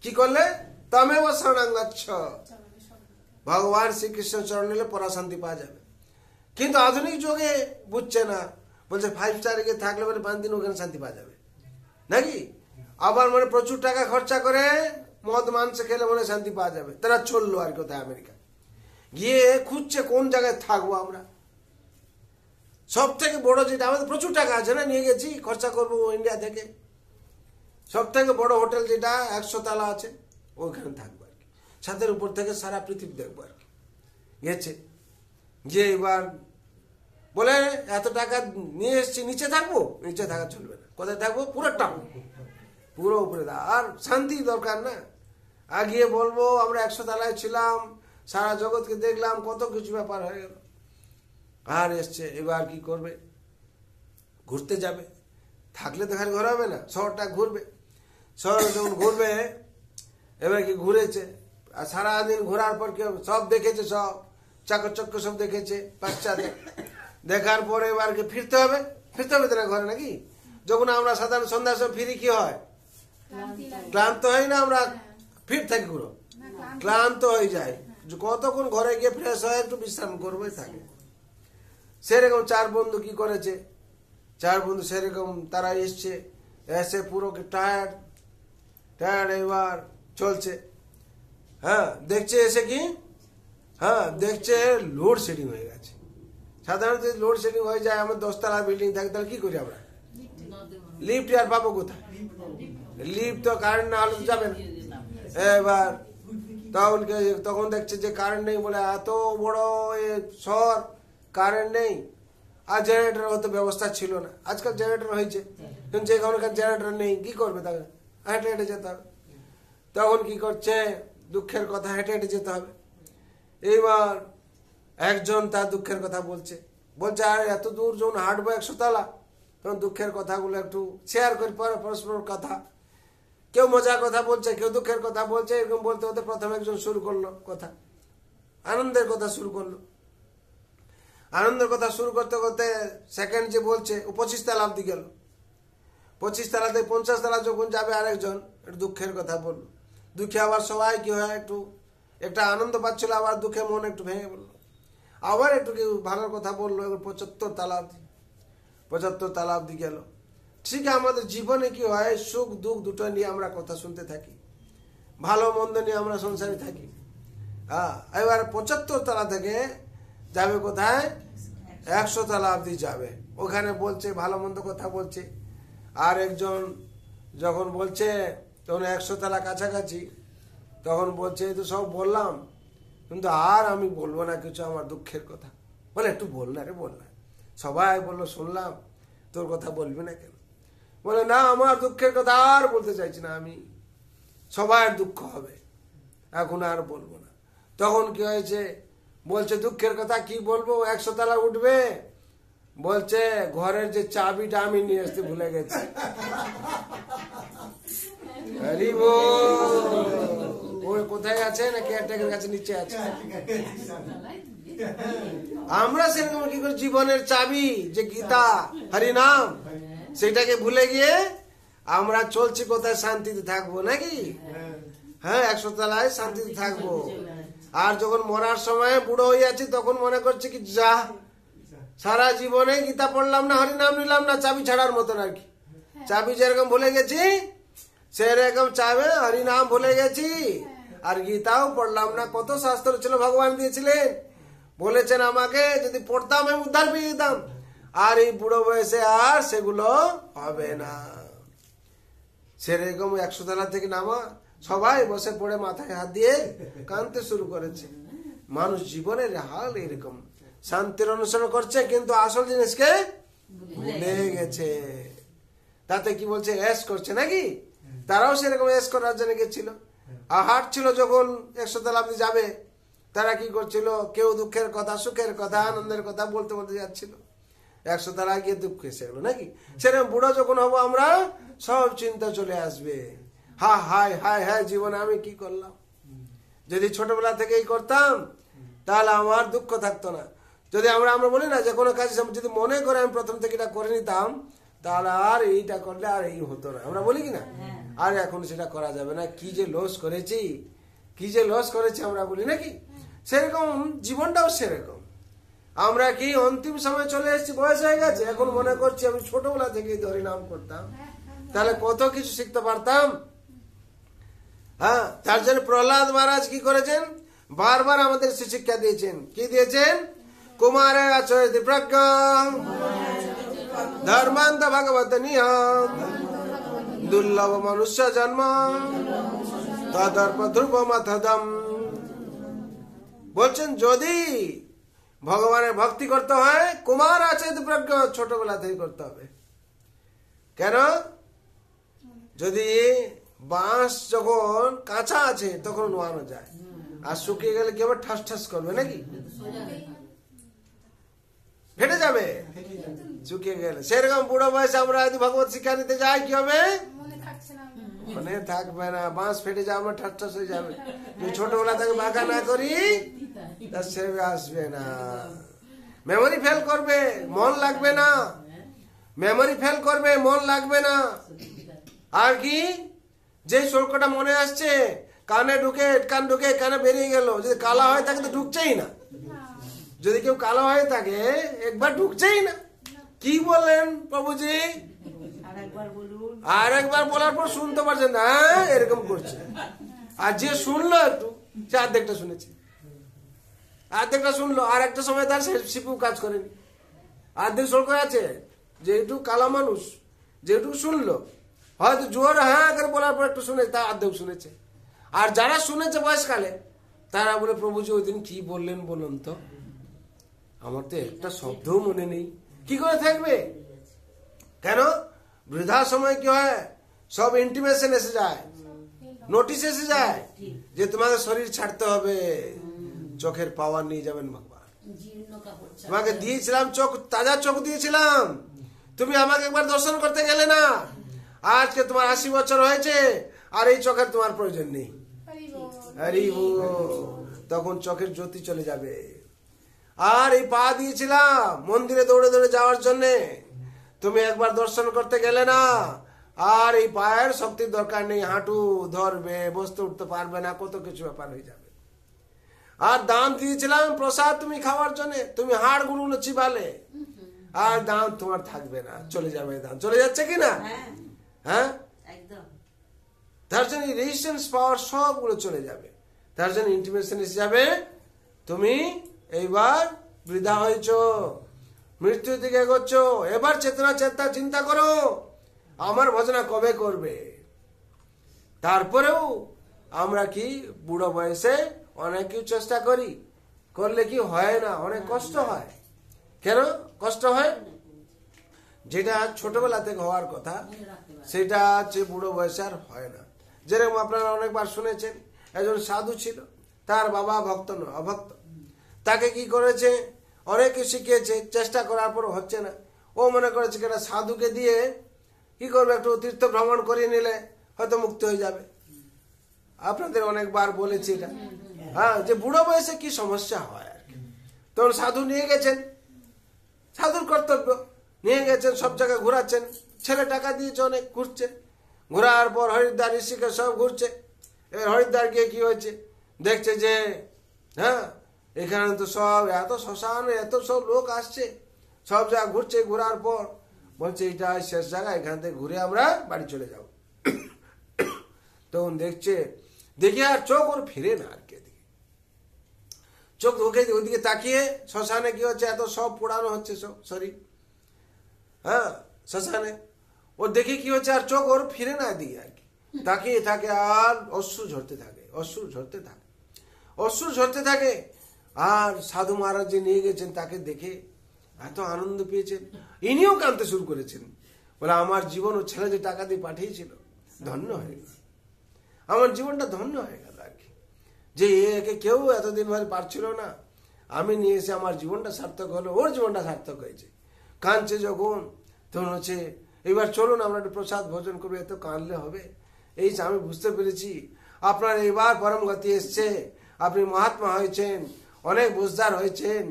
কি করলে? তমেব শরণং গচ্ছ, ভগবান শ্রীকৃষ্ণ চরণ নিলে পরা শান্তি পাওয়া যাবে। কিন্তু আধুনিক যুগে বুঝছে না, বলছে 5 স্টার গিয়ে থাকলে মানে 5 দিন ওখানে শান্তি পাওয়া যাবে, নাকি? আবার মানে প্রচুর টাকা খরচা করে মদ মাংস খেলে মনে শান্তি পাওয়া যাবে। তারা চললো আর কোথায় আমেরিকা গিয়ে খুঁজছে কোন জায়গায় থাকবো আমরা। সব থেকে বড় যেটা, আমাদের প্রচুর টাকা আছে না, নিয়ে গেছি, খরচা করবো ইন্ডিয়া থেকে। সব থেকে বড় হোটেল যেটা 100 তালা আছে, ওইখানে থাকবো আর কি, ছাদের উপর থেকে সারা পৃথিবী দেখবো আর কি। গেছে যে এবার বলে এত টাকা নিয়ে এসছি, নিচে থাকবো? নিচে থাকা চলবে না। কোথায় থাকবো? পুরো টাপ, পুরো উপরে। আর শান্তি দরকার না। আর গিয়ে বলবো আমরা 100 তালায় ছিলাম, সারা জগৎকে দেখলাম, কত কিছু ব্যাপার হয়ে গেল। আর এসছে, এবার কি করবে? ঘুরতে যাবে। থাকলে তো খালি ঘোরা হবে না, শহরটা ঘুরবে। শহরে যখন ঘুরবে, এবার কি ঘুরেছে, আর সারাদিন ঘোরার পর কি হবে? সব দেখেছে, সব চাকচক্য সব দেখেছে বাচ্চাদের। দেখার পরে এবার কি ফিরতে হবে? ফিরতে হবে তারা ঘরে, নাকি? যখন আমরা সাধারণ সন্ধ্যার সময় ফিরি, কি হয়? ক্লান্ত হয় না? আমরা ফির থাকি, ঘুরো ক্লান্ত হয়ে যায়। কতক্ষণ ঘরে গিয়ে ফ্রেশ হয়, একটু বিশ্রাম করবে, থাকে। সেরকম 4 বন্ধু কি করেছে? 4 বন্ধু সেরকম তারা এসছে, এসে পুরো টায়ার্ড, এবার চলছে। হ্যাঁ, দেখছে এসে কি, হ্যাঁ দেখছে লোডশেডিং হয়ে গেছে। সাধারণত লোডশেডিং হয়ে যায়, আমার 10 তলা বিল্ডিং থাকে, তাহলে কি করি আমরা? লিফট আর পাবো কোথায়? লিফট তো কারেন্ট না হলে যাবে না। এবার তখন দেখছে যে কারেন্ট নেই, বলে এত বড় শহর, কারেন্ট নেই। আর জেনারেটর হয়তো ব্যবস্থা ছিল না। আজকাল জেনারেটর হয়েছে, কিন্তু যেখানে জেনারেটর নেই, কি করবে? তাহলে হেঁটে হেঁটে যেতে হবে। তখন কি করছে? দুঃখের কথা হেঁটে হেঁটে যেতে হবে। এইবার একজন তার দুঃখের কথা বলছে, আর এত দূর যখন হাঁটবো 100 তলা, তখন দুঃখের কথাগুলো একটু শেয়ার করি পরস্পর কথা। কেউ মজার কথা বলছে, কেউ দুঃখের কথা বলছে, এরকম বলতে হতে প্রথমে একজন শুরু করলো কথা, আনন্দের কথা শুরু করলো। আনন্দের কথা শুরু করতে করতে সেকেন্ড যে বলছে ও 25 তলা অব্দি গেল। 25 তলা থেকে 50 তলা যখন যাবে আরেকজন একটু দুঃখের কথা বললো। দুঃখে আবার সবাই কি হয়, একটু একটা আনন্দ পাচ্ছিল, আবার দুঃখে মন একটু ভেঙে বললো। আবার একটু কেউ ভালোর কথা বললো, 75 তলা অব্দি 75 তলা অব্দি গেল। ঠিক আমাদের জীবনে কি হয়, সুখ দুঃখ দুটো নিয়ে আমরা কথা শুনতে থাকি, ভালো মন্দ নিয়ে আমরা সংসারে থাকি। এবার 75 তলা থেকে যাবে কোথায়, 100 তলা অব্দি যাবে। ওখানে বলছে ভালো মন্দ কথা বলছে। আর একজন যখন বলছে তখন 100 তলা কাছাকাছি, তখন বলছে এই তো সব বললাম, কিন্তু আর আমি বলবো না কিছু আমার দুঃখের কথা। বলে একটু বল না রে, বল না। সবাই বললো শুনলাম, তোর কথা বলবি না কেন? বলে না, আমার দুঃখের কথা আর বলতে চাইছি না আমি, সবার দুঃখ হবে, এখন আর বলবো না। তখন কি হয়েছে, বলছে দুঃখের কথা কি বলবো, 100 তলা উঠবে, বলছে ঘরের যে চাবিটা আমি নিয়ে আসতে ভুলে গেছি। কোথায় আছে, না কেয়ারটেকারের কাছে নিচে আছে। আমরা সেরকম কি করে জীবনের চাবি যে গীতা হরিনাম, সেটাকে ভুলে গিয়ে আমরা চলছি কোথায় শান্তিতে থাকবো নাকি? হ্যাঁ, 100 তলায় শান্তিতে থাকবো। আর যখন মরার সময় বুড়ো হয়ে আছি, তখন মনে করছি কি যা সারা জীবনে গীতা পড়লাম না, হরিনাম নিলাম না, চাবি ছাড়ার মতন আর কি। চাবি যেরকম ভুলে গেছি, সেরকম চাবে হরিনাম ভুলে গেছি, আর গীতাও পড়লাম না। কত শাস্ত্র ছিল ভগবান দিয়েছিলেন, বলেছেন আমাকে যদি পড়তাম আমি উদ্ধার পেয়ে যেতাম। আর এই বুড়ো বয়সে আর সেগুলো হবে না। সেরকম 100 তলা থেকে নামা, সবাই বসে পড়ে মাথায় হাত দিয়ে কাঁদতে শুরু করেছে। মানুষ জীবনের হাল এরকম, শান্তির অনুসরণ করছে কিন্তু আসল জিনিসকে ভুলে গেছে। তাতে কি বলছে, এস করছে নাকি? তারাও সেরকম এস করার জন্য গেছিল। আর হাঁটছিল যখন 100 তলা অব্দি যাবে, তারা কি করছিল, কেউ দুঃখের কথা, সুখের কথা, আনন্দের কথা বলতে বলতে যাচ্ছিল। 100 তলা গিয়ে দুঃখ এসে গেল নাকি? সেরকম বুড়ো যখন হবো আমরা, সব চিন্তা চলে আসবে। হায় হায় হায় হায়, জীবনে আমি কি করলাম। যদি ছোটবেলা থেকেই করতাম তাহলে আমার দুঃখ থাকতো না। যদি আমরা বলি না যে কোনো কাজ যদি মনে করে আমি প্রথম থেকে এটা করে নিতাম, তাহলে আর এইটা করলে আর এই হতো না, আমরা বলি কিনা? আর এখন সেটা করা যাবে না, কি যে লস করেছি, কি যে লস করেছি আমরা বলি নাকি? সেরকম জীবনটাও সেরকম। আমরা কি অন্তিম সময় চলে এসেছি, বয়স হয়ে গেছে, এখন মনে করছি আমি ছোটবেলা থেকে হরিনাম করতাম, তাহলে কত কিছু শিখতে পারতাম। হ্যাঁ, তার জন্য প্রহ্লাদ মহারাজ কি করেছেন, বারবার আমাদের শিক্ষা দিয়েছেন। কি দিয়েছেন? কুমারে আচরতি প্রজ্ঞ ধর্মান্ত ভগবত নিয়ম দুর্লভ মনুষ্য জন্ম তদর্প ধ্রুব মথদম। বলছেন যদি ভগবানের ভক্তি করতে হয়, কুমার আচরতি প্রজ্ঞ, ছোটবেলা থেকে করতে হবে। কেন? যদি বাঁশ যখন কাঁচা আছে তখন নোয়ানো যায়, আর শুকিয়ে গেলে কি হবে, ঠাস ঠাস করবে নাকি, ফেটে যাবে শুকিয়ে গেলে। সেরকম বুড়ো বয়সে আমরা যদি ভগবত শিক্ষা নিতে যাই, কি হবে, মনে থাকবে না, বাঁশ ফেটে যাবে, আমরা ঠাস ঠাস হয়ে যাবে। যদি ছোটবেলা থেকে বাঁকা না করি, তার সেবে আসবে না, মেমোরি ফেল করবে, মন লাগবে না, মেমোরি ফেল করবে, মন লাগবে না। আর কি, যে শোলকটা মনে আসছে কানে ঢুকে, কান ঢুকে কানে বেরিয়ে গেল, যদি কালা হয় থাকে তো ঢুকছেই না। যদি কেউ কালো হয়ে থাকে একবার ঢুকছেই না। কি বললেন প্রভুজি, আর একবার বলার পর শুনতে পারছেন না, এরকম করছে। আর যে শুনলো একটু, সে অর্ধেকটা শুনেছে, অর্ধেকটা শুনলো, আর একটা সময় তার সিপু কাজ করেনি, অর্ধেক শোলক আছে। যেহেতু কালা মানুষ, যেহেতু শুনলো, হয়তো জোর হ্যাঁ করে বলার পর একটু শুনে, তা অর্ধেক শুনেছে। আর যারা শুনেছে বয়সকালে, তারা বলে প্রভুজি ওই দিন কি বললেন বলুন তো, আমার তো একটা শব্দও মনে নেই। কি করে থাকবে? কেন? বৃদ্ধা সময় কি হয়, সব ইন্টিমেশন এসে যায়, নোটিশ এসে যায় যে তোমাকে শরীর ছাড়তে হবে, চোখের পাওয়ার নিয়ে যাবেন ভগবান। তোমাকে দিয়েছিলাম চোখ, তাজা চোখ দিয়েছিলাম, তুমি আমাকে একবার দর্শন করতে গেলে না। আজকে তোমার 80 বছর হয়েছে আর এই চোখের তোমার প্রয়োজন নেই। তখন চোখের জ্যোতি চলে যাবে। আর এই পা দিয়েছিলাম মন্দিরে দৌড়ে দৌড়ে যাওয়ার জন্য, তুমি একবার দর্শন করতে গেলে না, আর এই পায়ের শক্তির দরকার নেই, হাঁটু ধরবে, বসতে উঠতে পারবে না, কত কিছু ব্যাপার হয়ে যাবে। আর দান দিয়েছিলাম প্রসাদ তুমি খাওয়ার জন্য, তুমি হাড় গুলো চিবালে, আর দান তোমার থাকবে না, চলে যাবে, দান চলে যাচ্ছে কিনা? হ্যাঁ, তার জন্য রেজিস্ট্যান্স পাওয়ার সবগুলো চলে যাবে। তার জন্য ইন্টিমেশন এসে যাবে, তুমি এইবার বৃদ্ধা হয়েছ, মৃত্যুর দিকে এগোচ্ছ, এবার চেতনা চিন্তা করো আমার ভজনা কবে করবে। তারপরেও আমরা কি বুড়ো বয়সে অনেক কিছু চেষ্টা করি, করলে কি হয় না, অনেক কষ্ট হয়। কেন কষ্ট হয়? যেটা ছোটবেলা থেকে হওয়ার কথা সেটা যে বুড়ো বয়সে আর হয় না। যেরকম আপনারা অনেকবার শুনেছেন, একজন সাধু ছিল, তার বাবা ভক্ত নয়, অভক্ত। তাকে কি করেছে, অনেক কিছু শিখিয়েছে, চেষ্টা করার পর হচ্ছে না। ও মনে করেছে একটা সাধুকে দিয়ে কি করবে, একটু তীর্থ ভ্রমণ করিয়ে নিলে হয়তো মুক্তি হয়ে যাবে। আপনাদের অনেকবার বলেছি এটা, হ্যাঁ, যে বুড়ো বয়সে কি সমস্যা হয় আর কি। তখন সাধু নিয়ে গেছেন, সাধুর কর্তব্য, নিয়ে গেছেন, সব জায়গায় ঘুরাচ্ছেন, ছেলে টাকা দিয়েছে অনেক, ঘুরছে, ঘোরার পর হরিদ্বার ঋষিকে সব ঘুরছে। এবার হরিদ্বার গিয়ে কি হয়েছে, দেখছে যে হ্যাঁ এখানে তো সব এত শ্মশান, এত সব লোক আসছে, সব জায়গা ঘুরছে, ঘোরার পর বলছে এটা শেষ জায়গা, এখান থেকে ঘুরে আমরা বাড়ি চলে যাব। তখন দেখে আর চোখ ওর ফিরে না আর কে দিকে, চোখ ওদিকে তাকিয়ে, শ্মশানে কি হচ্ছে, এত সব পোড়ানো হচ্ছে সব শরীর, হ্যাঁ শ্মশানে, ও দেখে কি হচ্ছে, আর চোখ ওর ফিরে না দিকে আর কি, তাকিয়ে থাকে, আর অশ্রু ঝরতে থাকে, অশ্রু ঝরতে থাকে। আর সাধু মহারাজ যে নিয়ে গেছেন তাকে দেখে এত আনন্দ পেয়েছেন, ইনিও কাঁদতে শুরু করেছেন, বলে আমার জীবন ও ছেলে যে টাকা দিয়ে পাঠিয়েছিল ধন্য হয়ে গেল, আমার জীবনটা ধন্য হয়ে গেল আর কি, যে একে কেউ এতদিন ধরে পারছিল না, আমি নিয়ে এসে আমার জীবনটা সার্থক হলো, ওর জীবনটা সার্থক হয়েছে। কাঁদছে যখন, তখন হচ্ছে এবার চলুন আমরা একটু প্রসাদ ভোজন করবো, এত কাঁদলে হবে। এই যে আমি বুঝতে পেরেছি আপনার এবার পরম গতি এসছে, আপনি মহাত্মা হয়েছেন, অনেক বুঝদার হয়েছেন,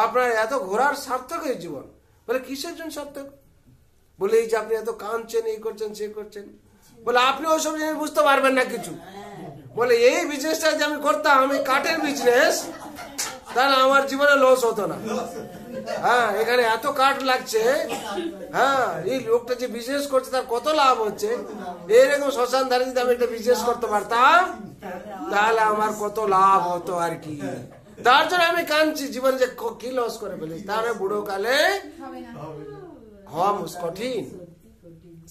আপনার এত ঘোরার সার্থক হয়ে জীবন। বলে কিসের জন্য সার্থক? বলে এই যে আপনি এত কাঁদছেন, এই করছেন, সে করছেন, বলে আপনি ওসব জিনিস বুঝতে পারবেন না কিছু। বলে এই বিজনেসটা যে আমি করতাম, আমি কাঠের বিজনেস, তাহলে আমার জীবনে লস হতো না। হ্যাঁ, এখানে এত কাঠ লাগছে, হ্যাঁ, এই লোকটা যে বিজনেস করছে তার কত লাভ হচ্ছে, এইরকম শ্মশান ধারে যদি আমি একটা বিজনেস করতে পারতাম তাহলে আমার কত লাভ হতো আর কি। তার জন্য আমি কাঁদছি, জীবনে যে কি লস করে ফেলি, তাহলে বুড়ো কালে হওয়া কঠিন।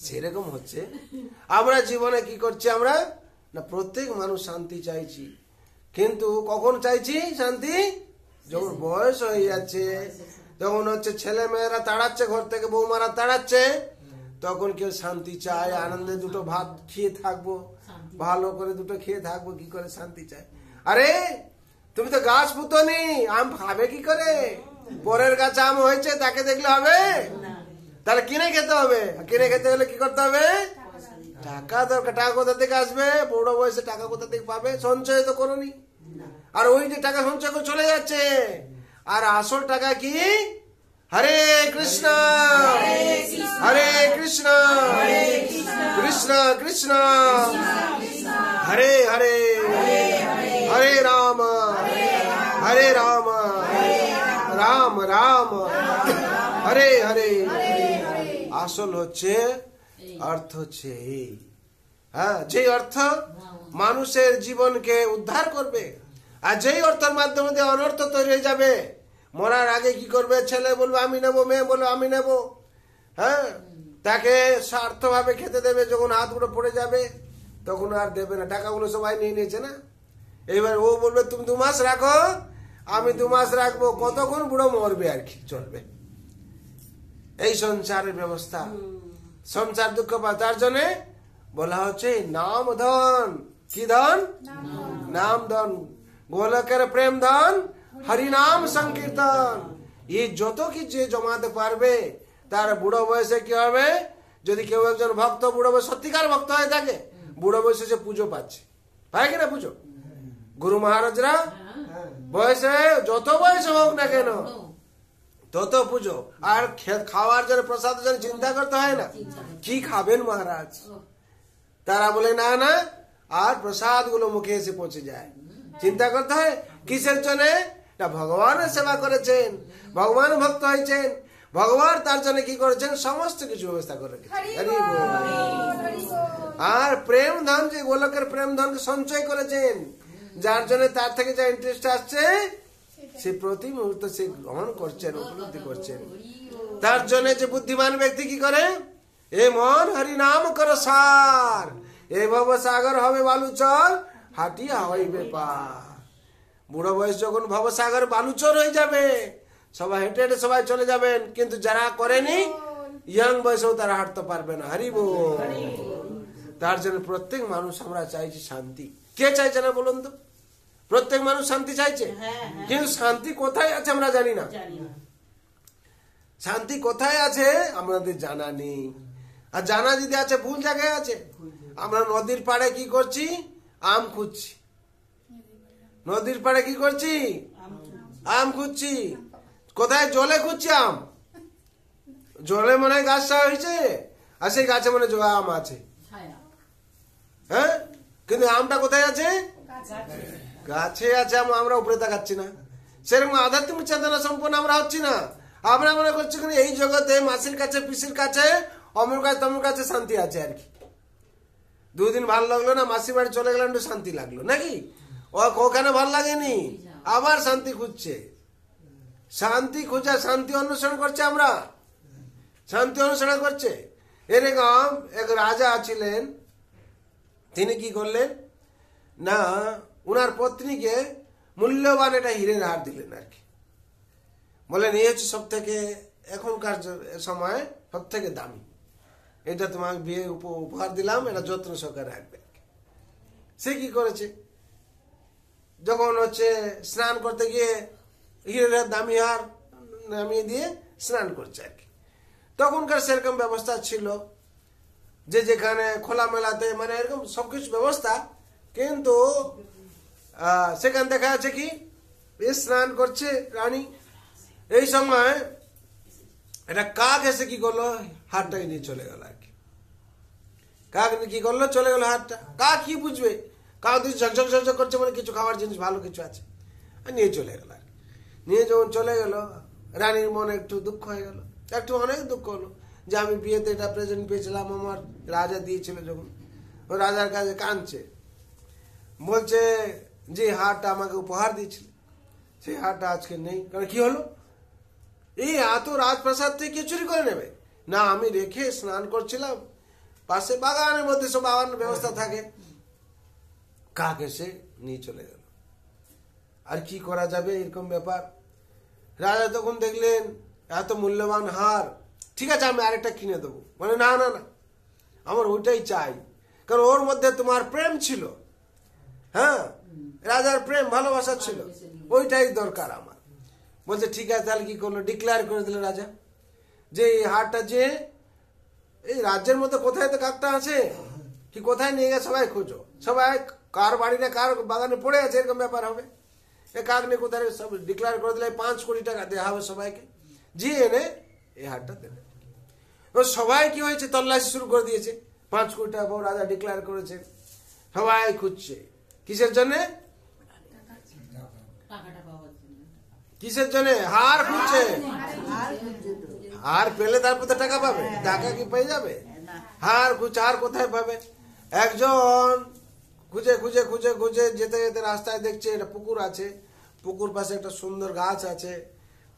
সেরকম হচ্ছে আমরা জীবনে কি করছি, আমরা না প্রত্যেক মানুষ শান্তি চাইছি, কিন্তু কখন চাইছি শান্তি? যখন বয়স হয়ে যাচ্ছে, তখন হচ্ছে ছেলে মেয়েরা তাড়াচ্ছে ঘর থেকে, বৌমারা তাড়াচ্ছে, তখন কেউ শান্তি চায়, আনন্দে দুটো ভাত খেয়ে থাকবো, ভালো করে দুটো খেয়ে থাকবো, কি করে শান্তি চায়? আরে তুমি তো গাছ পুতনি, আম খাবে কি করে? পরের গাছে আম হয়েছে, তাকে দেখলে হবে? তাহলে কিনে খেতে হবে, কিনে খেতে হলে কি করতে হবে? টাকা দরকার। টাকা কোথা থেকে আসবে? বুড়ো বয়সে টাকা কোথা থেকে পাবে? সঞ্চয় তো করোনি, আর ওই যে টাকা সঞ্চয় করে চলে যাচ্ছে। আর আসল টাকা কি? হরে কৃষ্ণ হরে কৃষ্ণ কৃষ্ণ কৃষ্ণ হরে হরে হরে রাম রাম রাম হরে হরে। আসল হচ্ছে অর্থ হচ্ছে এই, হ্যাঁ, যে অর্থ মানুষের জীবনকে উদ্ধার করবে, আর যেই অর্থের মাধ্যমে দিয়ে অনর্থ তৈরি হয়ে যাবে, মরার আগে কি করবে? ছেলে বলবে আমি নেবো, মেয়ে বলবে আমি নেবো, হ্যাঁ, তাকে স্বার্থভাবে খেতে দেবে, যখন হাতগুলো পড়ে যাবে তখন আর দেবে না। টাকাগুলো সবাই নিয়ে নিয়েছে না, এবার ও বলবে তুমি 2 মাস রাখো, আমি 2 মাস রাখবো, কতক্ষণ বুড়ো মরবে আর কি, চলবে। এই সংসারের ব্যবস্থা, সংসার দুঃখ পায়। তার জন্য বলা হচ্ছে নাম ধন কি ধন? নাম ধন। গোলকের প্রেম ধন, হরিনাম সংকীর্তন। এই যত কিছু জমাতে পারবে তার বুড়ো বয়সে কি হবে? যদি কেউ একজন ভক্ত বুড়ো বয়স সত্যিকার ভক্ত হয়ে থাকে, বুড়ো বয়সে সে পুজো পাচ্ছে, পায় কিনা পুজো? গুরু মহারাজরা বয়সে যত বয়স হোক না কেন তত পুজো। আর খাওয়ার জন্য প্রসাদ জন্য চিন্তা করতে হয় না কি খাবেন মহারাজ। তারা বলে না না, আর প্রসাদ গুলো মুখে এসে পৌঁছে যায়। চিন্তা করতে হয় কিসের জন্য? না, ভগবানের সেবা করেছেন, ভগবান ভক্ত হয়েছেন, ভগবান তার জন্য কি করেছেন? সমস্ত কিছু ব্যবস্থা করে রেখেছেন। আর প্রেম ধন, যে গোলকের প্রেম ধনকে সঞ্চয় করেছেন, যার জন্য তার থেকে যা ইন্টারেস্ট আসছে সে প্রতি মুহূর্তে সে গ্রহণ করছেন, উপলব্ধি করছেন। তার জন্য যে বুদ্ধিমান ব্যক্তি কি করে? এ মন হরি নাম কর সার, এ ভব সাগর হবে বালুচর, হাটিয়া হইবে পার। বুড়ো বয়স যখন ভবসাগর বালুচর হয়ে যাবে, সবাই হেঁটে হেঁটে সবাই চলে যাবেন, কিন্তু যারা করেনি ইয়াং বয়সেও তারা হাঁটতে পারবে না। হরি বল। তার জন্য প্রত্যেক মানুষ আমরা চাইছি শান্তি। কে চাইছে না বলুন তো? প্রত্যেক মানুষ শান্তি চাইছে, কিন্তু শান্তি কোথায় আছে আমরা জানি না। শান্তি কোথায় আছে আমাদের জানা নেই, আর জানা যদি আছে ভুল জায়গায় আছে। আমরা নদীর পাড়ে কি করছি? আম খুঁজছি। নদীর পাড়ে কি করছি? আম খুঁজছি। কোথায়? জলে খুঁজছি আম। জলে মনে হয় গাছটা হয়েছে, আর সেই গাছে মনে হয় আম আছে, হ্যাঁ, কিন্তু আমটা কোথায় আছে? গাছে আছে, আমরা উপরে তাকাচ্ছি না। সেরকম আধ্যাত্মিক চেতনা সম্পন্ন আমরা হচ্ছি না। আমরা মনে করছি এই জগতে মাসির কাছে, পিসির কাছে, অমর কাছে, তমর কাছে শান্তি আছে আর কি। দুদিন ভালো লাগলো না, মাসি বাড়ি চলে গেলাম, একটু শান্তি লাগলো নাকি? ওখানে ভাল লাগেনি, আবার শান্তি খুঁজছে। শান্তি খুঁজে শান্তি অনুসরণ করছে, আমরা শান্তি অনুসরণ করছে। এরকম এক রাজা ছিলেন, তিনি কি করলেন না, উনার পত্নীকে মূল্যবান একটা হীরের হার দিলেন আর কি। বলেন এই হচ্ছে সব থেকে এখনকার সময় সব থেকে দামি, এটা তোমাকে বিয়ে উপহার দিলাম, এটা যত্ন সহকারে রাখবে। সে কি করেছে, যখন হচ্ছে স্নান করতে গিয়ে হীরের দামি হার নামিয়ে দিয়ে স্নান করছে আর কি। তখনকার সেরকম ব্যবস্থা ছিল যে যেখানে খোলামেলাতে মানে এরকম সবকিছু ব্যবস্থা, কিন্তু সেখানে দেখা যাচ্ছে কি স্নান করছে রানী, এই সময় এটা কাক এসে কি করলো, হাতটাকে নিয়ে চলে গেল আর কি। কাক কি করলো, চলে গেল হাতটা। কাক কি বুঝবে, কাক দিয়ে ঝকঝক ঝকঝক করছে, মানে কিছু খাওয়ার জিনিস ভালো কিছু আছে, আর নিয়ে চলে গেল আর কি। নিয়ে যখন চলে গেল, রানীর মনে একটু দুঃখ হয়ে গেল, একটু অনেক দুঃখ হলো যে আমি বিয়েতে এটা প্রেজেন্ট পেয়েছিলাম, আমার রাজা দিয়েছিল। যখন ও রাজার কাছে কাঁদছে, বলছে যে হারটা আমাকে উপহার দিয়েছিল, সেই হারটা আজকে নেই। কারণ কি হলো, এই এত রাজপ্রাসাদ থেকে চুরি করে নেবে না, আমি রেখে স্নান করছিলাম, পাশে বাগানের মধ্যে সব বাগান ব্যবস্থা থাকে। কাক এসে নিয়ে চলে গেল, আর কি করা যাবে এরকম ব্যাপার। রাজা তখন দেখলেন এত মূল্যবান হার, ঠিক আছে আমি আরেকটা কিনে দেবো। মানে না না না, আমার ওইটাই চাই, কারণ ওর মধ্যে তোমার প্রেম ছিল, হ্যাঁ, রাজার প্রেম ভালোবাসা ছিল, ওইটাই দরকার আমার। বলছে ঠিক আছে, তাহলে কি করলো, ডিক্লেয়ার করে দিল রাজা যে এই হারটা যে এই রাজ্যের মধ্যে কোথায় তো কাকটা আছে, কি কোথায় নিয়ে গেছে সবাই খোঁজো, সবাই কার বাড়ি না কার বাগানে পড়ে আছে, এরকম ব্যাপার হবে। এ কাক নিয়ে কোথায় সব ডিক্লেয়ার করে দিলে 5 কোটি টাকা দেওয়া হবে সবাইকে, যে এনে এই হারটা দেবে। সবাই কি হয়েছে, তল্লাশি শুরু করে দিয়েছে। 5 কোটি টাকা রাজা ডিক্লেয়ার করেছে, সবাই খুঁজছে কিসের জন্য, কিসের জন্য, হার খুঁজছে। হার পেলে তারপর তো টাকা পাবে, টাকা কি পেয়ে যাবে? হার খুঁজছে, হার কোথায় পাবে। একজন খুঁজে খুঁজে খুঁজে খুঁজে যেতে যেতে রাস্তায় দেখছে একটা পুকুর আছে, পুকুর পাশে একটা সুন্দর গাছ আছে,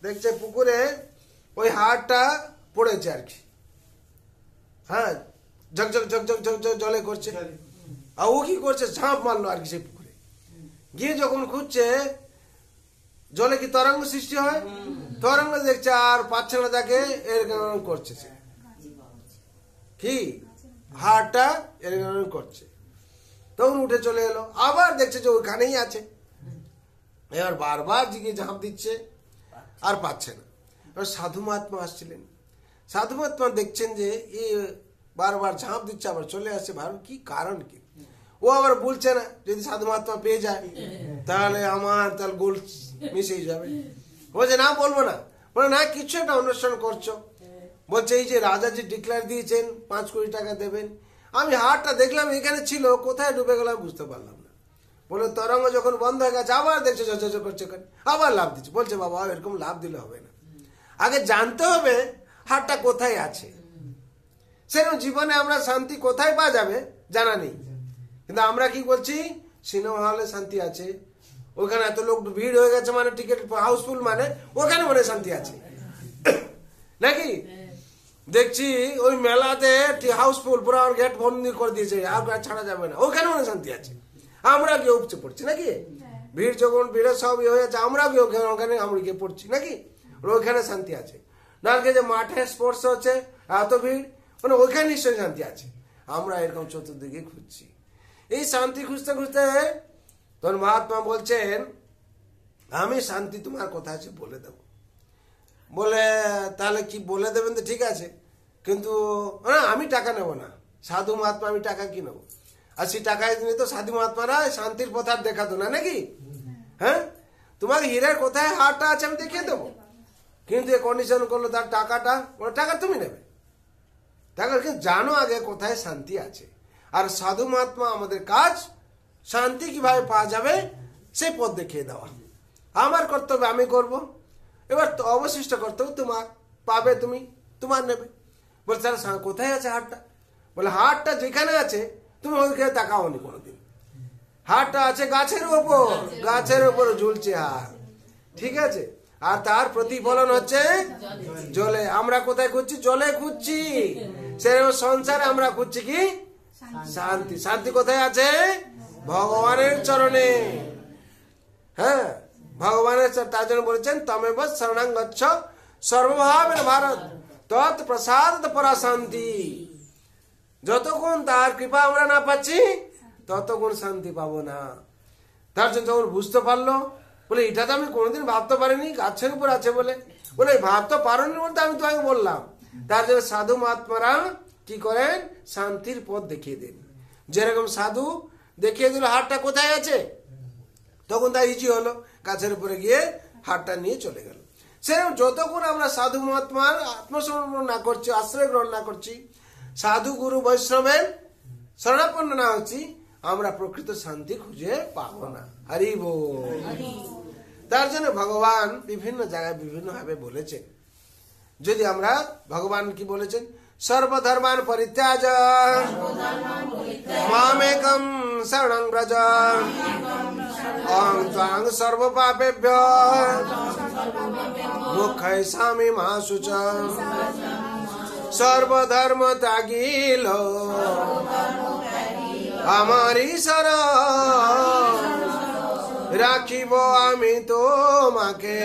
দেখছে পুকুরে ওই হারটা পড়েছে আর কি, হ্যাঁ, ঝকঝক ঝকঝক ঝকঝক জলে করছে। আর ও কি করছে, ঝাঁপ মারলো আর কি সেই পুকুরে গিয়ে। যখন খুঁজছে, জলে কি তরঙ্গ সৃষ্টি হয়, তরঙ্গ দেখছে, আর পাচ্ছে না তাকে, এরকম করছে কি হারটা এরকম করছে। তখন উঠে চলে এলো, আবার দেখছে যে ওইখানেই আছে। এবার বারবার জিগে ঝাঁপ দিচ্ছে, আর পাচ্ছে না। এবার সাধু মহাত্মা আসছিলেন, সাধু মহাত্মা দেখছেন যে এই বারবার ঝাঁপ দিচ্ছে, আবার চলে আসছে, ভাবুন কি কারণ কি। ও আবার বলছে না, যদি সাধু মহাত্মা পেয়ে যায় তাহলে গোল মিশে যাবে। বলছে না, বলবো না। বলে না, কিছু একটা অনুষ্ঠান করছো। বলছে এই যে রাজাজি ডিক্লেয়ার দিয়েছেন 5 কোটি টাকা দেবেন, আমি হাটটা দেখলাম এখানে ছিল, কোথায় ডুবে গেলাম বুঝতে পারলাম না। বলে তরঙ্গ যখন বন্ধ হয়ে গেছে, আবার দেখছে ঝরঝর করছে, আবার লাভ দিচ্ছে। বলছে বাবা এরকম লাভ দিলে হবে না, আগে জানতে হবে হাটটা কোথায় আছে। সেরকম জীবনে আমরা শান্তি কোথায় পাওয়া যাবে জানা নেই, কিন্তু আমরা কি বলছি সিনেমা হলে শান্তি আছে, ওখানে এত লোক ভিড় হয়ে গেছে মানে টিকিট হাউসফুল মানে ওখানে মনে শান্তি আছে নাকি। দেখছি ওই মেলাতে হাউসফুল, পুরো গেট বন্ধ করে দিয়েছে, আর ছাড়া যাবে না, ওখানে মনে শান্তি আছে। আমরা গিয়ে উপচে পড়ছি নাকি, ভিড় যখন ভিড়ে সব হয়ে যাচ্ছে, আমরা গিয়ে ওখানে আমরা গিয়ে পড়ছি নাকি, ওইখানে শান্তি আছে। না যে মাঠে স্পোর্টস হচ্ছে এত ভিড়, মানে ওইখানে নিশ্চয়ই শান্তি আছে। আমরা এরকম চতুর্দিকে খুঁজছি, এই শান্তি খুঁজতে খুঁজতে তখন মহাত্মা বলছেন আমি শান্তি তোমার কোথায় আছে বলে দেব। বলে তাহলে কি বলে দেবেন তো ঠিক আছে, কিন্তু না আমি টাকা নেব না। সাধু মহাত্মা আমি টাকা কি নেবো, আর সেই টাকায় তো সাধু মহাত্মারা শান্তির পথ আর দেখাতো না নাকি। হ্যাঁ, তোমার হীরার কোথায় হারটা আছে আমি দেখিয়ে দেবো, কিন্তু এ কন্ডিশন করলো তার টাকাটা, টাকা তুমি নেবে, টাকা জানো আগে কোথায় শান্তি আছে। আর সাধু মহাত্মা আমাদের কাজ শান্তি কিভাবে পাওয়া যাবে সেই পথ দেখিয়ে দেওয়া। আমার কর্তব্য আমি করব, এবার তো অবশিষ্ট কর্তব্য তোমার, পাবে তুমি, তোমার নেবে। বলছে স্যার কোথায় আছে হাটটা? বলে হাটটা যেখানে আছে তুমি ওইখানে তাকাওনি কোনোদিন, হাটটা আছে গাছের ওপর, গাছের ওপর ঝুলছে হার, ঠিক আছে। আর তার প্রতিফলন হচ্ছে জলে। আমরা কোথায় খুঁজছি? জলে খুঁজছি। সেরকম সংসারে আমরা খুঁজছি কি শান্তি। শান্তি কোথায় আছে? ভগবানের চরণে। হ্যাঁ, ভগবানের, তার জন্য বলেছেন তমেব শরণং গচ্ছ সর্বভাবেন ভারত তৎ প্রসাদ পরা শান্তি। যতক্ষণ তার কৃপা আমরা না পাচ্ছি ততক্ষণ শান্তি পাবো না। তার জন্য যখন বুঝতে পারলো, বলে এটা তো আমি কোনোদিন ভাবতে পারিনি, গাছের উপর আছে বলে। বলে ভাবতে পারোনি বলতে আমি তোমাকে বললাম। তার জন্য সাধু মহাত্মারা কি করেন? শান্তির পথ দেখিয়ে দেন। যেরকম সাধু দেখিয়ে দিল হাটটা কোথায় আছে, তখন তা ইজি হলো, গাছের উপরে গিয়ে হাটটা নিয়ে চলে গেল। সেরকম যতক্ষণ আমরা সাধু মহাত্মার আত্মসমর্পণ না করছি, আশ্রয় গ্রহণ না করছি, সাধু গুরু বৈষ্ণবের শরণাপন্ন না হচ্ছি, আমরা প্রকৃত শান্তি খুঁজে পাবো না। হরি বল। তার জন্য ভগবান বিভিন্ন জায়গায় বিভিন্ন ভাবে বলেছেন। যদি আমরা, ভগবান কি বলেছেন? সর্বধর্মান পরিত্যাজ মামেকম শরণং ব্রজ অহং ত্বাং সর্বপাপেভ্যো মোক্ষয়িষ্যামি মা শুচঃ। সর্বধর্ম ত্যাগিল আমারি শরণ, রাখিব আমি তোমাকে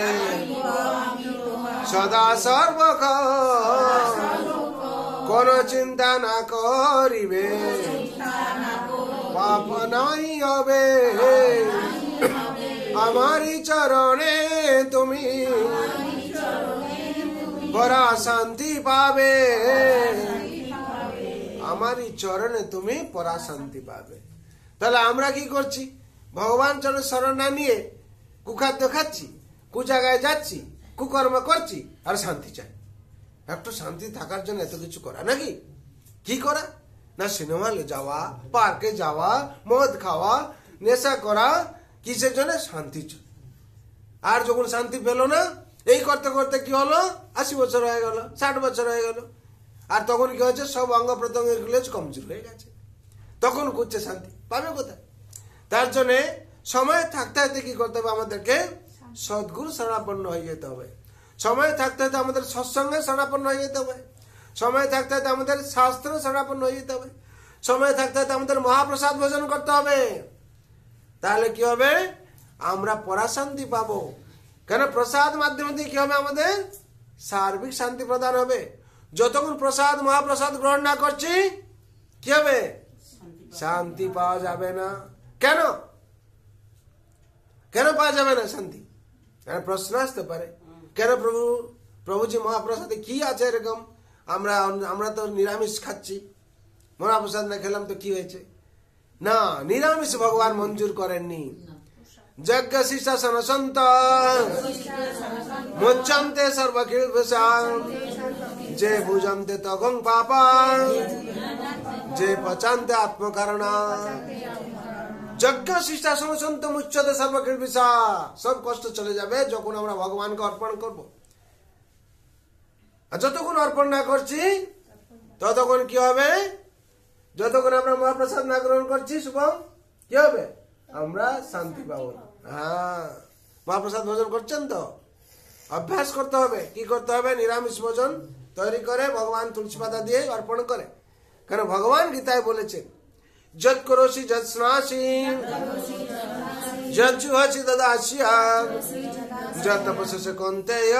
সদা সর্বক্ষণ। কোন চিন্তা না করিবে, পাপ নাই হবে, আমারি চরণে তুমি পরা শান্তি পাবে। আমারই চরণে তুমি পরা শান্তি পাবে। তাহলে আমরা কি করছি? ভগবান চরণ শরণ না নিয়ে কুখাদ্য খাচ্ছি, কু জায়গায় যাচ্ছি, কুকর্ম করছি, আর শান্তি চাই। একটু শান্তি থাকার জন্য এত কিছু করা নাকি? কি করা? না সিনেমা হলে যাওয়া, পার্কে যাওয়া, মদ খাওয়া, নেশা করা, কিসের জন্য? শান্তির জন্য। আর যখন শান্তি পেল না, এই করতে করতে কি হলো? 80 বছর হয়ে গেল, 60 বছর হয়ে গেল, আর তখন কি হয়েছে? সব অঙ্গ প্রত্যঙ্গ কমজোর হয়ে গেছে। তখন খুঁজছে শান্তি, পাবে কোথায়? তার জন্যে সময় থাকতে থাকতে কি করতে হবে? আমাদেরকে সদ্গুরু শরণাপন্ন হয়ে যেতে হবে। সময় থাকতে থাকতে আমাদের সৎসঙ্গে শরণাপন্ন হয়ে যেতে হবে। সময় থাকতে থাকতে আমাদের শাস্ত্র শরণাপন্ন হয়ে যেতে হবে। সময় থাকতে থাকতে আমাদের মহাপ্রসাদ ভোজন করতে হবে। তাহলে কি হবে? আমরা পরাশান্তি পাবো। কেন? প্রসাদ মাধ্যমে কি হবে? আমাদের সার্বিক শান্তি প্রদান হবে। যতক্ষণ প্রসাদ মহাপ্রসাদ গ্রহণ না করছি কি হবে? শান্তি পাওয়া যাবে না। কেন কেন পাওয়া যাবে না শান্তি? প্রশ্ন আসতে পারে, কেন প্রভুজি মহাপ্রসাদে কি আছে এরকম? আমরা তো নিরামিষ খাচ্ছি, মহাপ্রসাদ না খেলাম তো কি হয়েছে? না, নিরামিষ ভগবান মঞ্জুর করেননি। যজ্ঞ শিষ্টাসন সন্ত মুচ্যন্তে সর্বকিলবিষাং যে ভুজন্তে তগং পাপাং যে পচান্তে আত্মকারণা। যজ্ঞ শিষ্টাসন সন্ত মুচ্যতে সর্বকিলবিষা, সব কষ্ট চলে যাবে যখন আমরা ভগবানকে অর্পণ করব। আর যতক্ষণ অর্পণ না করছি ততক্ষণ কি হবে? যতক্ষণ আমরা মহাপ্রসাদ না গ্রহণ করছি শুভম, কি হবে? আমরা শান্তি পাবো না। হ্যাঁ, মহাপ্রসাদ ভোজন করছেন তো, অভ্যাস করতে হবে। কি করতে হবে? নিরামিষ ভোজন তৈরি করে ভগবান তুলসী পাতা দিয়ে অর্পণ করে। কারণ ভগবান গীতায় বলেছেন, যৎ করোসি যৎ স্নাসি যৎ জুহসি দদাস্যা যৎ তপস্যসি কৌন্তেয়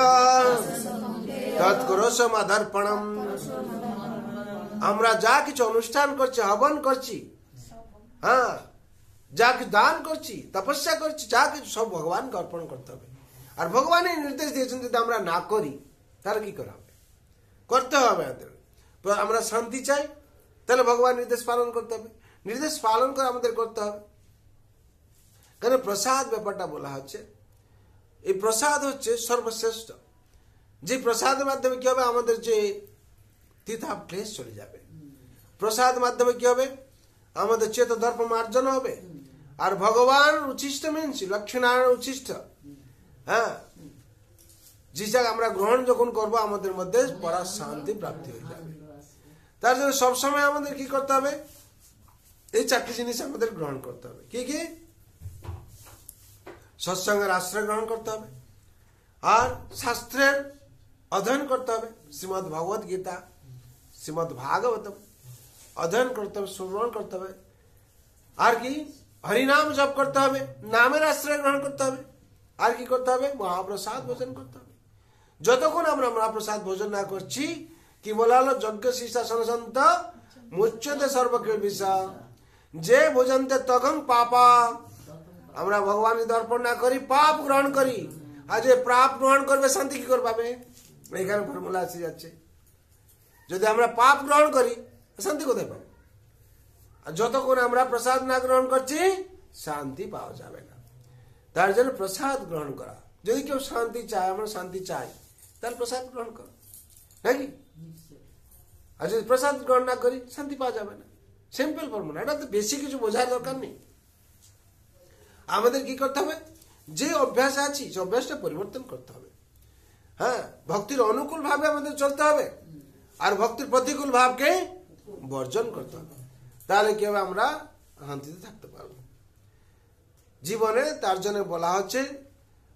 তৎ করোসি মাদর্পণম। আমরা যা কিছু অনুষ্ঠান করছি, হবন করছি, হ্যাঁ, যা কিছু দান করছি, তপস্যা করছি, যা কিছু সব ভগবানকে অর্পণ করতে হবে। আর ভগবানের নির্দেশ দিয়েছেন যদি আমরা না করি তাহলে কি করা হবে? করতে হবে। আমরা শান্তি চাই, তাহলে ভগবান নির্দেশ পালন করতে হবে। নির্দেশ পালন করে আমাদের করতে হবে। কারণ প্রসাদ ব্যাপারটা বলা হচ্ছে, এই প্রসাদ হচ্ছে সর্বশ্রেষ্ঠ। যে প্রসাদের মাধ্যমে কি হবে? আমাদের যে তিতাব ক্লেশ চলে যাবে। প্রসাদ মাধ্যমে কি হবে? আমাদের চেত দর্প মার্জন হবে। আর ভগবান উচ্ছিষ্ট মিনস লক্ষ্মীনারায়ণ উচ্ছিষ্ট, হ্যাঁ, যে জায়গা আমরা গ্রহণ যখন করবো আমাদের মধ্যে পরার শান্তি প্রাপ্তি হয়ে যাবে। তার জন্য সবসময় আমাদের কি করতে হবে? এই চারটি জিনিস আমাদের গ্রহণ করতে হবে। কি কি? সৎসঙ্গের আশ্রয় গ্রহণ করতে হবে, আর শাস্ত্রের অধ্যয়ন করতে হবে। শ্রীমদ ভগবত গীতা, শ্রীমদ ভাগবতম অধ্যয়ন করতে হবে, শ্রবণ করতে হবে। আর কি? হরিনাম জপ করতে হবে, নামের আশ্রয় গ্রহণ করতে হবে। আর কি করতে হবে? মহাপ্রসাদ ভোজন করতে হবে। যতক্ষণ আমরা মহাপ্রসাদ ভোজন না করছি, কি বলা হলো? যজ্ঞ শিষ্টাসন সন্ত মুচ্যতে সর্বকিলবিষা যে ভোজন্তে তগং পাপা। আমরা ভগবান যদি অর্পণ না করি, পাপ গ্রহণ করি। আর যে পাপ গ্রহণ করবে শান্তি কি করে পাবে? এখানে ফর্মুলা এসে যাচ্ছে। যদি আমরা পাপ গ্রহণ করি শান্তি কোথায় পাবো? আর যতক্ষণ আমরা প্রসাদ না গ্রহণ করছি শান্তি পাওয়া যাবে না। তার জন্য প্রসাদ গ্রহণ করা। যদি কেউ শান্তি চায়, আমরা শান্তি চাই, তাহলে প্রসাদ গ্রহণ করো, নাকি? আর যদি প্রসাদ গ্রহণ না করি শান্তি পাওয়া যাবে না। সিম্পল ফর্মুলা, এটা তো বেশি কিছু বোঝার দরকার নেই। আমাদের কি করতে হবে? যে অভ্যাস আছে সে অভ্যাসটা পরিবর্তন করতে হবে। হ্যাঁ, ভক্তির অনুকূল ভাবে আমাদের চলতে হবে, আর ভক্তির প্রতিকূল ভাবকে বর্জন করতে হবে। তাহলে কি হবে? আমরা শান্তিতে থাকতে পারবো জীবনে। তার জন্য বলা হচ্ছে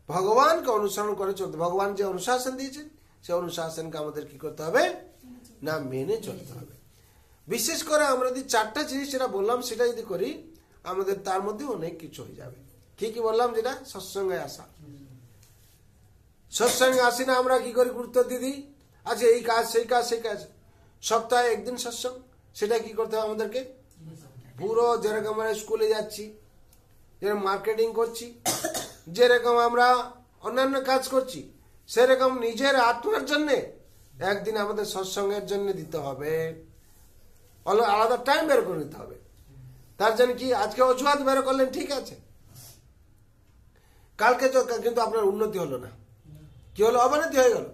ভগবানকে অনুসরণ করে চলতে। ভগবান যে অনুশাসন দিয়েছেন সে অনুশাসনকে আমাদের কি করতে হবে? না, মেনে চলতে হবে। বিশেষ করে আমরা যদি চারটা জিনিস যেটা বললাম সেটা যদি করি, আমাদের তার মধ্যে অনেক কিছু হয়ে যাবে। কি কি বললাম? যেটা সৎসঙ্গে আসা। সৎসঙ্গে আসি না আমরা কি করে গুরুত্ব দিদি? আচ্ছা, এই কাজ সেই কাজ সেই কাজ, সপ্তাহে একদিন সৎসঙ্গ। সেটা কি করতে হবে আমাদেরকে? পুরো যেরকম আমরা স্কুলে যাচ্ছি, যেরকম মার্কেটিং করছি, যেরকম আমরা অন্যান্য কাজ করছি, সেরকম নিজের আত্মার জন্য একদিন আমাদের সৎসঙ্গের জন্য দিতে হবে। আলাদা টাইম বের করে নিতে হবে। তার জন্য কি আজকে অজুহাত বের করলেন, ঠিক আছে, কালকে কিন্তু আপনার উন্নতি হলো না। কি হলো? অবনতি হয়ে গেল।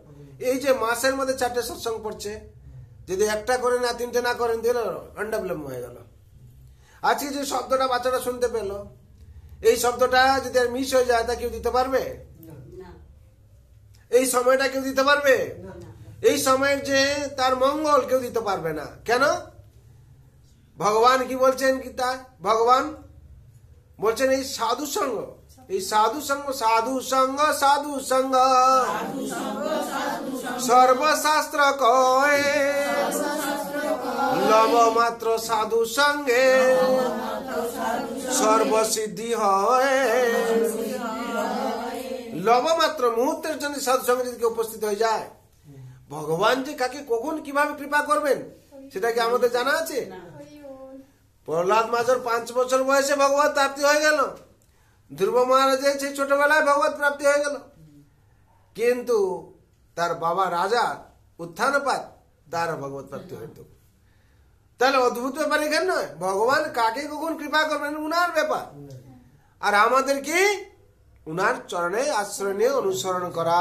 এই যে মাসের মধ্যে 4টে সৎসঙ্গ পড়ছে, যদি একটা করে না 3টে না করেন দিল, আনডেভেলপ হয়ে গেল। আজকে যে শব্দটা বাচ্চাটা শুনতে পেল, এই শব্দটা যদি মিস হয়ে যায় তা কেউ দিতে পারবে? এই সময়টা কেউ দিতে পারবে? এই সময়ের যে তার মঙ্গল কেউ দিতে পারবে না। কেন? ভগবান কি বলছেন? কি তা ভগবান বলছেন এই সাধু সঙ্গ, এই সাধু সঙ্গ, সাধু সঙ্গ, সাধু সঙ্গ সর্বশাস্ত্র কয়, লব মাত্র সাধু সঙ্গে সর্বসিদ্ধি হয়। লব মাত্র মুহূর্তের জন্য সাধু সঙ্গে যদি উপস্থিত হয়ে যায়, ভগবান যে কাকে কখন কিভাবে কৃপা করবেন সেটা কি আমাদের জানা আছে? প্রহ্লাদ মাঝের 5 বছর বয়সে ভগবত প্রাপ্তি হয়ে গেল। ধ্রুব মহারাজের সেই ছোটবেলায় ভগবত প্রাপ্তি হয়ে গেল, কিন্তু তার বাবা রাজা উত্থানপাত তার ভগবত প্রাপ্তি হইতো। তাহলে অদ্ভুত ব্যাপার এখানে নয়, ভগবান কাকে কখন কৃপা করবেন উনার ব্যাপার, আর আমাদের কি উনার চরণে আশ্রয় নিয়ে অনুসরণ করা।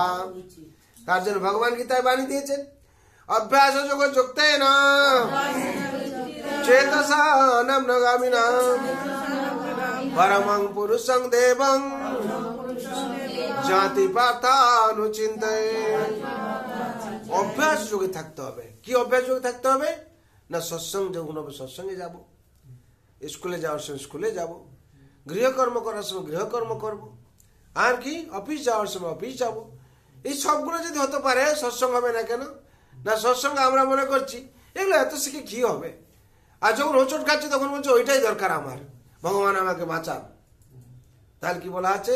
তার জন্য ভগবান গীতায় বাণী দিয়েছেন, অভ্যাস যোগ যুক্তে না চেতসা নগামিনা পরমং পুরুষং দেবং জাতি পার্থানুচিন্তয়ে। অভ্যাস যোগে থাকতে হবে। কি অভ্যাস যোগে থাকতে হবে না, সৎসঙ্গ যখন হবে সৎসঙ্গে যাব, স্কুলে যাওয়ার সময় স্কুলে যাব, গৃহকর্ম করার সময় গৃহকর্ম করব, আর কি অফিস যাওয়ার সময় অফিস যাব। এই সবগুলো যদি হতে পারে সৎসঙ্গ হবে না কেন? না সৎসঙ্গ আমরা মনে করছি এগুলো এত শিখে কি হবে, আর যখন হোঁচট খাচ্ছি তখন বলছে ওইটাই দরকার আমার, ভগবান আমাকে বাঁচান। তাহলে কি বলা আছে,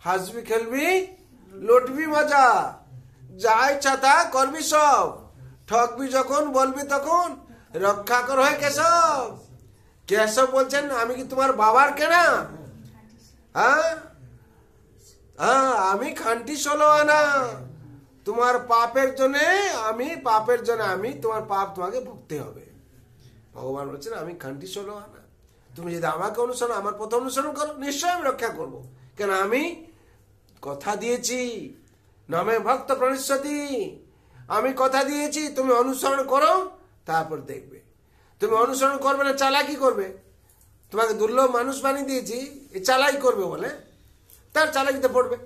হাসবি খেলবি লুটবি মজা, যা ইচ্ছা তা করবি সব, ঠকবি যখন বলবি তখন, রক্ষা কর হয় কেশব। কেশব বলছেন আমি কি তোমার বাবার কেনা? হ্যাঁ হ্যাঁ, আমি খান্টি 16 আনা, তোমার পাপের জন্য আমি তোমার পাপ তোমাকে ভুগতে হবে। ভগবান বলছেন আমি খান্টি 16 আনা, তুমি যদি আমাকে অনুসরণ আমার পথ অনুসরণ করো নিশ্চয় আমি রক্ষা করব, কেন আমি কথা দিয়েছি, নামে ভক্ত প্রণিষ্যতি, আমি কথা দিয়েছি তুমি অনুসরণ করো, তারপর দেখবে। তুমি অনুসরণ করবে না চালাকি করবে, তোমাকে দুর্লভ মানুষ বানিয়ে দিয়েছি, এই চালাকি করবে বলে তার চালাকিতে পড়বে।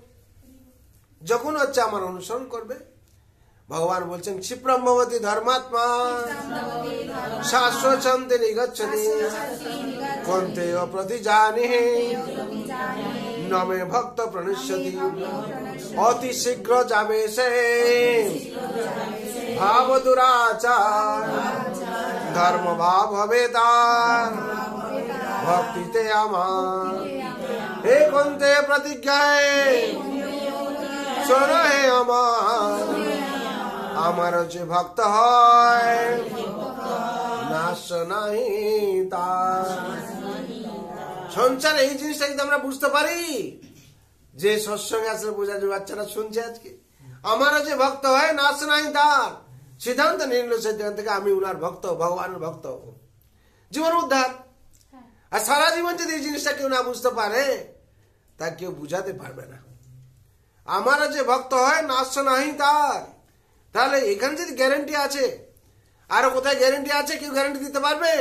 যখন হচ্ছে আমার অনুসরণ করবে, ভগবান বলছেন ক্ষিপ্রম ভবতি ধর্মাত্মা শাশ্বচন্তে নিগচ্ছতি কন্তে প্রতি জানিহে নমে ভক্ত প্রণিষ্যতি। অতি শীঘ্র যাবে সে ভাব দুরাচার, ধর্ম ভাব হবে তার ভক্তিতে আমার। হে কন্তে প্রতিজ্ঞায় শোনো হে আমার যে ভক্ত হয় নাশ নাই তার। সংসার এই জিনিসটা কিন্তু আমরা বুঝতে পারি, যে সৎসঙ্গে আসলে বোঝা যায়, বাচ্চারা শুনছে আজকে, আমার যে ভক্ত হয় নাশ নাই তার, সিদ্ধান্ত নিয়ে নিল সেখান থেকে আমি উনার ভক্ত, ভগবানের ভক্ত, জীবন উদ্ধার। আর সারা জীবন যদি এই জিনিসটা কেউ না বুঝতে পারে তা কেউ বুঝাতে পারবে না। আমার যে ভক্ত হয় নাশ নাই তার, তাহলে এখানে যদি গ্যারেন্টি আছে, আরো কোথায় গ্যারেন্টি আছে? কেউ গ্যারেন্টি দিতে পারবে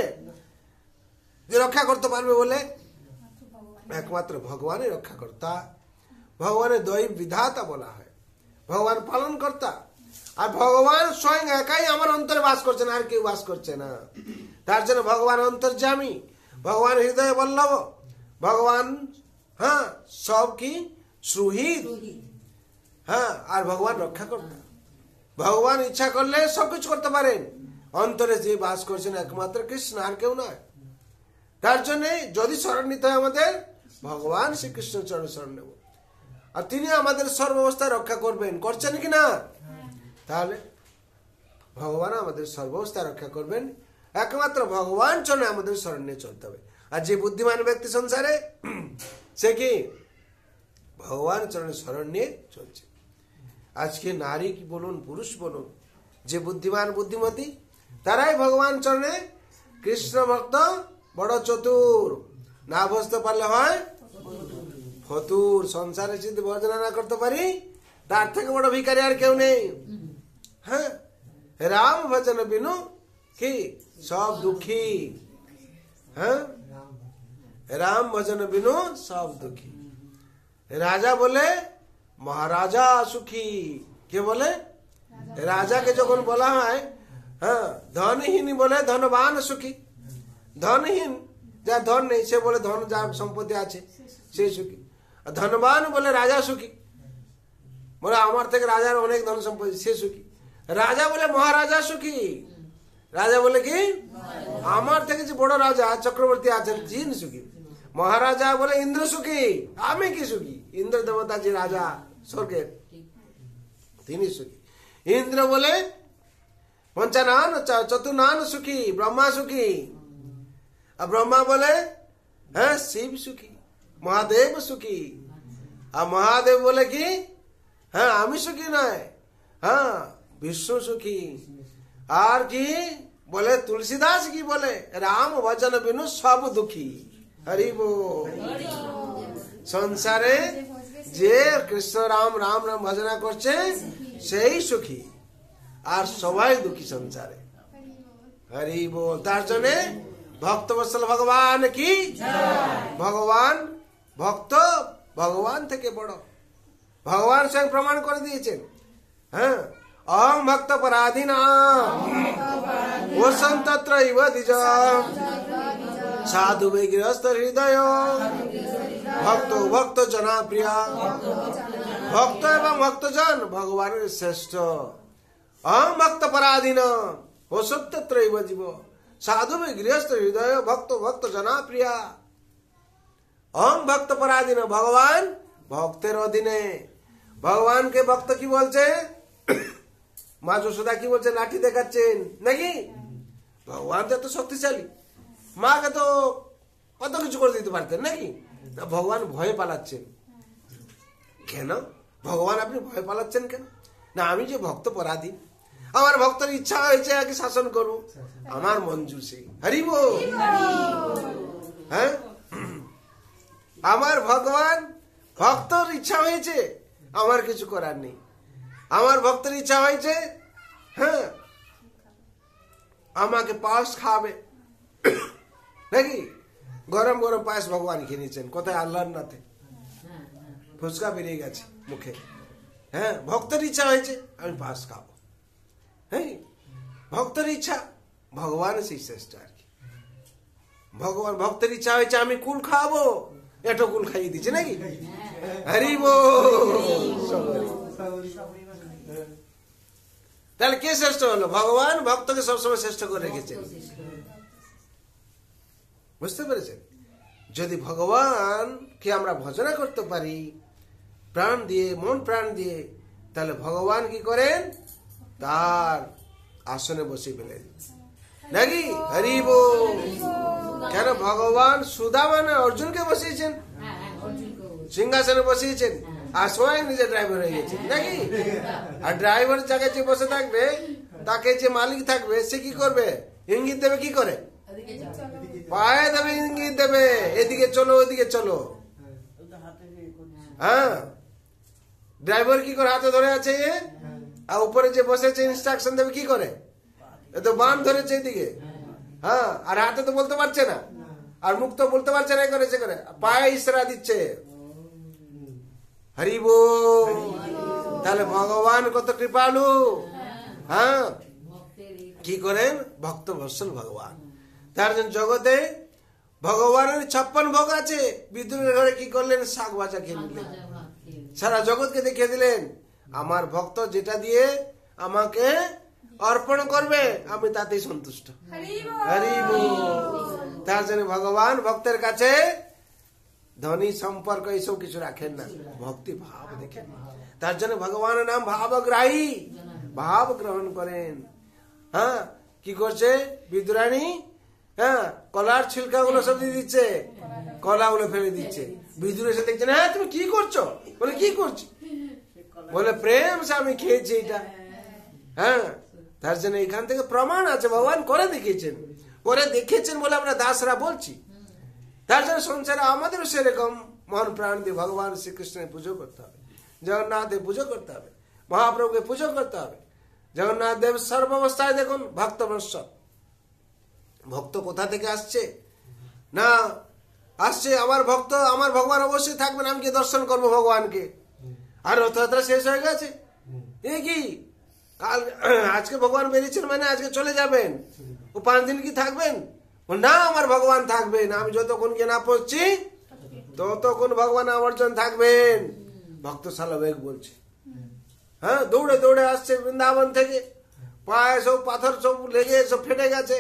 যে রক্ষা করতে পারবে বলে? একমাত্র ভগবানই রক্ষা কর্তা, ভগবানের দৈব বিধাতা বলা হয়, ভগবান পালন কর্তা। আর ভগবান স্বয়ং একাই আমার অন্তরে বাস করছেন, আর কেউ বাস করছে না। তার জন্য ভগবান অন্তর্যামী, ভগবান হৃদয় বল্লভ, ভগবান হ্যাঁ সব কি সুহৃদ, হ্যাঁ, আর ভগবান রক্ষা কর্তা। ভগবান ইচ্ছা করলে সবকিছু করতে পারেন, অন্তরে যে বাস করছেন একমাত্র কৃষ্ণ, আর কেউ নয়। তার জন্য যদি শরণ নিতে হয় আমাদের ভগবান শ্রীকৃষ্ণ চরণে শরণ নেব, আর তিনি আমাদের সর্বাবস্থায় রক্ষা করবেন, করছেন কি না? তাহলে ভগবান আমাদের সর্বাবস্থায় রক্ষা করবেন, একমাত্র ভগবান চরণে আমাদের শরণ নিয়ে চলতে হবে। আর যে বুদ্ধিমান ব্যক্তি সংসারে সে কি ভগবান চরণে শরণ নিয়ে চলছে। আজকে নারী কি বলুন পুরুষ বলুন, যে বুদ্ধিমান বুদ্ধিমতী তারাই ভগবান চরণে কৃষ্ণ ভক্ত, বড় চতুর, না বুঝতে পারলে হয় ফতুর। সংসারে যদি বর্জনা না করতে পারি তার থেকে বড় ভিখারি আর কেউ নেই। হ্যাঁ, রাম ভজন বিনু কি সব দুঃখী, হ্যাঁ, রাম ভজন বিনু সব দুঃখী। রাজা বলে মহারাজা সুখী, কে বলে? রাজাকে যখন বলা হয়, হ্যাঁ, ধনহীন বলে ধনবান সুখী, ধনহীন যার ধন নেই সে বলে ধন যার সম্পত্তি আছে সে সুখী, আর ধনবান বলে রাজা সুখী, বলে আমার থেকে রাজার অনেক ধন সম্পত্তি সে সুখী। রাজা বলে মহারাজা সুখী, রাজা বলে কি আমার থেকে যে বড় রাজা চক্রবর্তী আছেন যিনি সুখী। মহারাজা বলে ইন্দ্র সুখী, আমি কি সুখী? ইন্দ্র দেবতা যে রাজা স্বর্গের তিনি সুখী। ইন্দ্র বলে পঞ্চানন চতুর্নান সুখী, ব্রহ্মা সুখী। আর ব্রহ্মা বলে হ্যাঁ শিব সুখী, মহাদেব সুখী। আর মহাদেব বলে কি হ্যাঁ আমি সুখী নয়, হ্যাঁ বিষ্ণু সুখী। আর কি বলে তুলসীদাস কি বলে রাম ভজন বিনু সব দুঃখী। হরি বল। সংসারে যে কৃষ্ণ রাম রাম রাম ভজনা করছে সেই সুখী, আর সবাই দুঃখী সংসারে। হরি বল। তার জন্য ভক্ত বৎসল ভগবান কি, ভগবান ভক্ত ভগবান থেকে বড়। ভগবান স্বয়ং প্রমাণ করে দিয়েছেন। হ্যাঁ অহং ভক্ত পরাধীনা বসন্তত্র ইব দ্বিজ সাধু গৃহস্থ হৃদয় ভক্ত ভক্ত জনপ্রিয়। ভক্ত এবং ভক্তজন ভগবানের শ্রেষ্ঠ। অহং ভক্ত পরাধীন বসন্তত্র ইব জীব সাধু গৃহস্থ হৃদয় ভক্ত ভক্ত জনপ্রিয়া। অহং ভক্ত পরাধীন, ভগবান ভক্তের অধীনে। ভগবানকে ভক্ত কি বলছে? মা যশোদা কি বলছে? লাঠি দেখাচ্ছেন নাকি? ভগবান তো এত শক্তিশালী, মাকে তো কত কিছু করে দিতে পারতেন নাকি? ভগবান ভয়ে পালাচ্ছেন কেন? ভগবান আপনি ভয় পালাচ্ছেন কেন? না আমি যে ভক্ত পরাধীন, আমার ভক্তের ইচ্ছা হয়েছে আগে শাসন করবো, আমার মঞ্জুর সেই। হরি বল। হ্যাঁ আমার ভগবান ভক্তর ইচ্ছা হয়েছে, আমার কিছু করার নেই। আমার ভক্তের ইচ্ছা হয়েছে হ্যাঁ আমাকে পায়েস খাবে নাকি? গরম গরম পায়েস ভগবান খেয়ে নিয়েছেন। কোথায়? আল্লাহর নাথে ফুচকা বেরিয়ে গেছে মুখে। হ্যাঁ ভক্তের ইচ্ছা হয়েছে আমি পায়েস খাবো। হ্যাঁ ভক্তের ইচ্ছা, ভগবান সেই শ্রেষ্ঠ আর কি। ভগবান ভক্তের ইচ্ছা হয়েছে আমি কুল খাবো, এটো কুল খাইয়ে দিচ্ছে নাকি? হরি বল। তাহলে কে শ্রেষ্ঠ হলো? ভগবান ভক্তকে সবসময় শ্রেষ্ঠ করে রেখেছেন। বুঝতে পেরেছেন? যদি ভগবানকে আমরা ভজনা করতে পারি প্রাণ দিয়ে, মন প্রাণ দিয়ে, তাহলে ভগবান কি করেন? তার আসনে বসে ফেলেন নাকি? হরি বল। কেন ভগবান সুদামা না অর্জুনকে বসিয়েছেন, সিংহাসনে বসিয়েছেন, আর স্বয়ং নিজে ড্রাইভার হয়ে গেছেন নাকি? আর ড্রাইভার জায়গায় যে বসে থাকবে তাকে যে মালিক থাকবে সে কি করবে? ইঙ্গিত দেবে। কি করে? পায়ে দেবে, ইঙ্গিত দেবে, এদিকে চলো ওইদিকে চলো। হ্যাঁ ড্রাইভার কি করে? হাতে ধরে আছে, আর উপরে যে বসেছে ইনস্ট্রাকশন দেবে কি করে? এ তো বান ধরেছে এদিকে। হ্যাঁ আর হাতে তো বলতে পারছে না, আর মুখ তো বলতে পারছে না, করে সে করে পায়ে ইশারা দিচ্ছে। হরি বল। তাহলে ভগবান কত কৃপালু। হ্যাঁ কি করেন? ভক্ত বৎসল ভগবান। তার জন্য জগতে ভগবানের 56 ভোগ আছে। বিদুরের ঘরে কি করলেন? শাক ভাজা খেয়ে নিলেন, সারা জগৎকে দেখিয়ে দিলেন আমার ভক্ত যেটা দিয়ে আমাকে অর্পণ করবে আমি তাতেই সন্তুষ্ট। হরি বল। তার জন্য ভগবান ভক্তের কাছে ধনী সম্পর্ক এইসব কিছু রাখেন না, ভক্তি ভাব দেখেন। তার জন্য ভগবানের নাম ভাবগ্রাহী, ভাব গ্রহণ করেন। হ্যাঁ কি করছে বিদুরানী? হ্যাঁ কলার ছিলকা গুলো সব দিয়ে দিচ্ছে, কলা গুলো ফেলে দিচ্ছে। বিদুর এসে দেখছে হ্যাঁ তুমি কি করছো? বলে কি করছি? বলে প্রেম সে আমি খেয়েছি এটা। হ্যাঁ তার জন্য এখান থেকে প্রমাণ আছে ভগবান করে দেখিয়েছেন, করে দেখিয়েছেন বলে আমরা দাসরা বলছি। তার জন্য সংসারে আমাদেরও সেরকম মন প্রাণ দিয়ে ভগবান শ্রীকৃষ্ণের পুজো করতে হবে, জগন্নাথের পুজো করতে হবে, মহাপ্রভুকে পুজো করতে হবে। জগন্নাথ দেব সর্বাবস্থায় দেখুন ভক্ত বৎসল। ভক্ত কোথা থেকে আসছে? না আসছে আমার ভক্ত, আমার ভগবান অবশ্যই থাকবেন, আমি কি দর্শন করবো ভগবানকে। আর রথযাত্রা শেষ হয়ে গেছে, এ কি কাল আজকে ভগবান বেরিয়েছেন মানে আজকে চলে যাবেন, ও 5 দিন কি থাকবেন? না আমার ভগবান থাকবেন, আমি যতক্ষণ গিয়ে না পড়ছি ততক্ষণ ভগবান আমার জন্য থাকবেন। ভক্ত সালবেগ বলছে। হ্যাঁ দৌড়ে দৌড়ে আসছে বৃন্দাবন থেকে, পায়ে সব পাথর সব লেগে সব ফেটে গেছে,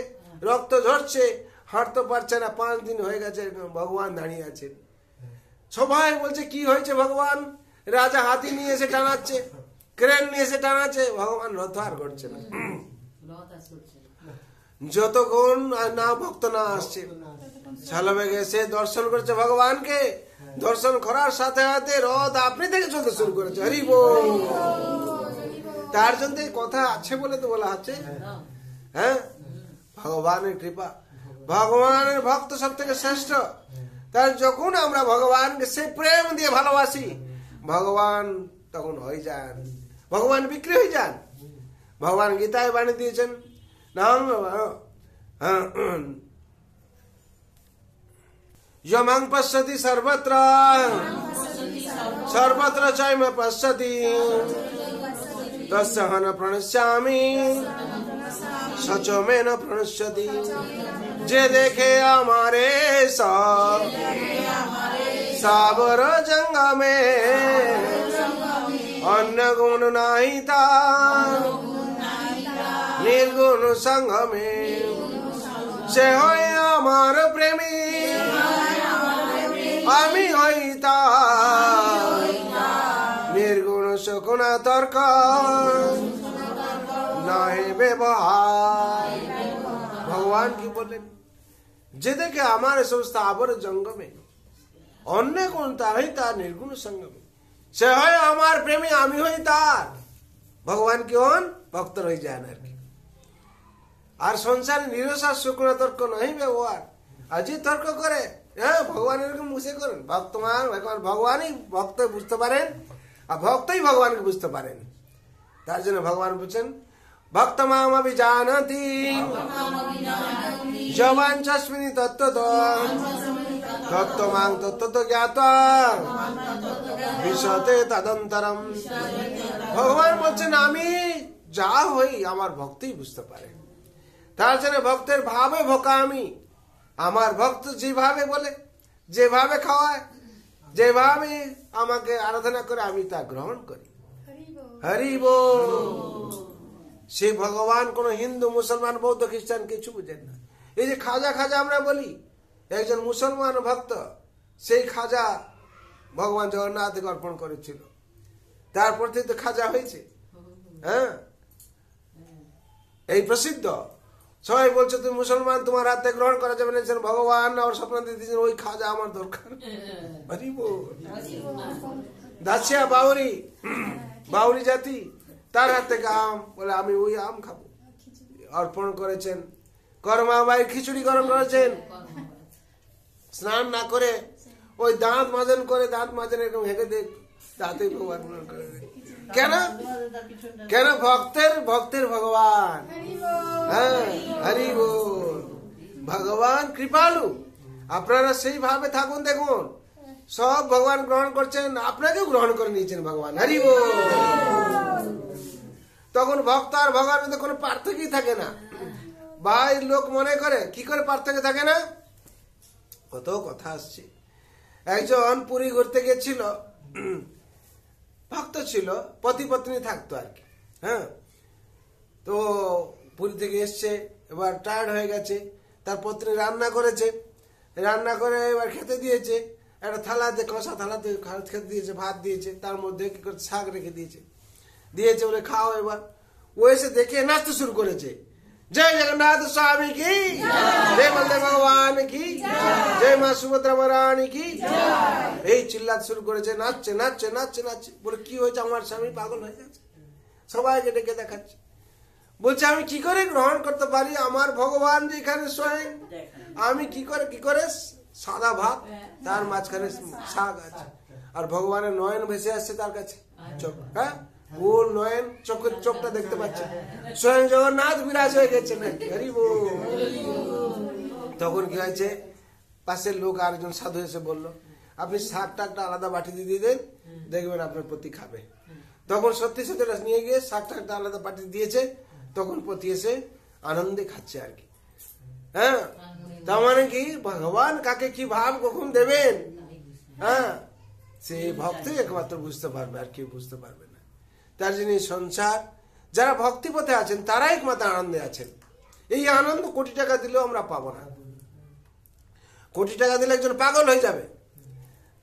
রক্ত ঝরছে, হাঁটতে পারছে না, 5 দিন হয়ে গেছে ভগবান দাঁড়িয়ে আছেন। সবাই বলছে কি হয়েছে ভগবান? রাজা হাতি নিয়ে এসে টানাচ্ছে, ক্রেন নিয়ে এসে টানাচ্ছে, ভগবান রথ আর করছে না। যতক্ষণ না ভক্ত না আসছে শালবেগে এসে দর্শন করেছে ভগবানকে। দর্শন করার সাথে সাথে রথ আপনি থেকে চলতে শুরু করেছে। হরি বল। তার জন্য কথা আছে বলে তো বলা হচ্ছে। হ্যাঁ, ভগবানের কৃপা, ভগবানের ভক্ত সব থেকে শ্রেষ্ঠ। তার যখন আমরা ভগবানকে সে প্রেম দিয়ে ভালোবাসি, ভগবান তখন হয়ে যান, ভগবান বিক্রি হয়ে যান। ভগবান গীতায় বাণী দিয়েছেন, যমাং পশ্যতি সর্বত্র সর্বত্র চৈম পশ্যতি তস্য ন প্রণশ্যামি সচ মে ন প্রণশ্যতি। যে দেখে আমারে সব সাবর জঙ্গমে অন্য গুণ নাই তার নির্গুণ সঙ্গমে, সে হয় আমার প্রেমী আমি হই তার নির্গুণ শকুনা তর্ক নয় ব্যবহার। ভগবান কি বললেন? যে দেখে আমার সমস্ত আবর জঙ্গমে অন্য কোন তার হই তার নির্গুণ সঙ্গমে, সে হয় আমার প্রেমী আমি হই তার। ভগবান কি হন? ভক্ত হয়ে যান আর কি। আর সংসারে নিরসার শুকনা তর্ক নয় ব্যবহার। আজই তর্ক করে, হ্যাঁ ভগবান এরকম মুছে করেন। ভগবানই ভক্ত বুঝতে পারেন, আর ভক্তই ভগবানকে বুঝতে পারেন। তার জন্য ভগবান বলছেন, ভক্ত মাম অভিজানতি যবাঞ্চস্মিনি তত্ত্বত তত্ত্ব মাং তত্ত্বত জ্ঞাতা বিশতে তদন্তরম। ভগবান বলছেন, আমি যা হই আমার ভক্তই বুঝতে পারে। তার জন্য ভক্তের ভাবে ভোকা আমি। আমার ভক্ত যেভাবে বলে, যেভাবে খাওয়ায়, যেভাবে আমাকে আরাধনা করে, আমি তা গ্রহণ করি। হরি বল। সে ভগবান কোন হিন্দু মুসলমান বৌদ্ধ খ্রিস্টান কিছু বুঝেন না। এই যে খাজা খাজা আমরা বলি, একজন মুসলমান ভক্ত সেই খাজা ভগবান জগন্নাথকে অর্পণ করেছিল, তারপর থেকে তো খাজা হয়েছে। হ্যাঁ, এই প্রসিদ্ধ। সবাই বলছে তুমি মুসলমান, তোমার হাতে গ্রহণ করা যাবে না। ভগবান আর স্বপ্ন দিয়েছেন ওই খাজা আমার দরকার। দাসিয়া বাউরি, বাউরি জাতি, তার হাত থেকে আম বলে আমি ওই আম খাবো অর্পণ করেছেন। কর্মাবাই খিচুড়ি গরম করেছেন, স্নান না করে ওই দাঁত মাজন করে, দাঁত মাজন এরকম হেঁকে দেখ, তাতে ভগবান গ্রহণ করে দেন। কেন? কেন? ভক্তের ভগবান। হ্যাঁ, হরি বল। ভগবান কৃপালু। আপনারা সেইভাবে থাকুন। দেখুন সব ভগবান গ্রহণ করছেন, আপনাকেও গ্রহণ করে নিয়েছেন ভগবান। হরি বল। তখন ভক্ত আর ভগবানের মধ্যে কোনো পার্থক্যই থাকে না। ভাই লোক মনে করে কি করে পার্থক্য থাকে না? কত কথা আসছে। একজন পুরী ঘুরতে গেছিল, ভক্ত ছিল, পতি পত্নী থাকতো আর কি। হ্যাঁ, তো পুরী থেকে এসছে, এবার টায়ার্ড হয়ে গেছে। তার পত্নী রান্না করেছে, রান্না করে এবার খেতে দিয়েছে। একটা থালাতে, কষা থালাতে খেতে দিয়েছে, ভাত দিয়েছে, তার মধ্যে কি করে শাক রেখে দিয়েছে, বলে খাও। এবার ও এসে দেখে নাচতে শুরু করেছে, জয় জগন্নাথ স্বামী কি জয়, বলদেব ভগবান কি জয়, মা সুভদ্রা মহারানী কি। এই চিল্লাতে শুরু করেছে, নাচছে নাচছে নাচছে নাচছে। বলে কি হয়েছে? আমার স্বামী পাগল হয়ে যাচ্ছে, সবাইকে ডেকে দেখাচ্ছে। বলছে আমি কি করে গ্রহণ করতে পারি? আমার ভগবান যেখানে স্বয়ং, আমি কি করে সাদা ভাত, তার মাঝখানে শাক আছে, আর ভগবানের নয়ন ভেসে আসছে তার কাছে, চোখ, হ্যাঁ গোল নয়ন, চোখের চোখটা দেখতে পাচ্ছে, স্বয়ং জগন্নাথ বিরাজ হয়ে গেছে নাকি। হরি বল। তখন কি হয়েছে? পাশের লোক আরেকজন সাধু এসে বলল, আপনি শাকটা একটা আলাদা বাটি দিয়ে দেন, দেখবেন আপনার পতি খাবে। তখন সত্যি সত্যি নিয়ে গিয়ে শাকটা একটা আলাদা বাটি দিয়েছে। তখন পতি এসে আনন্দে খাচ্ছে আর কি। হ্যাঁ, তার মানে কি ভগবান কাকে কি ভাব কখন দেবেন, হ্যাঁ সে ভক্তই একমাত্র বুঝতে পারবে, আর কেউ বুঝতে পারবে না। তার জন্য সংসার যারা ভক্তি পথে আছেন তারাই একমাত্র আনন্দে আছেন। এই আনন্দ কোটি টাকা দিলেও আমরা পাবো না। কোটি টাকা দিলে একজন পাগল হয়ে যাবে,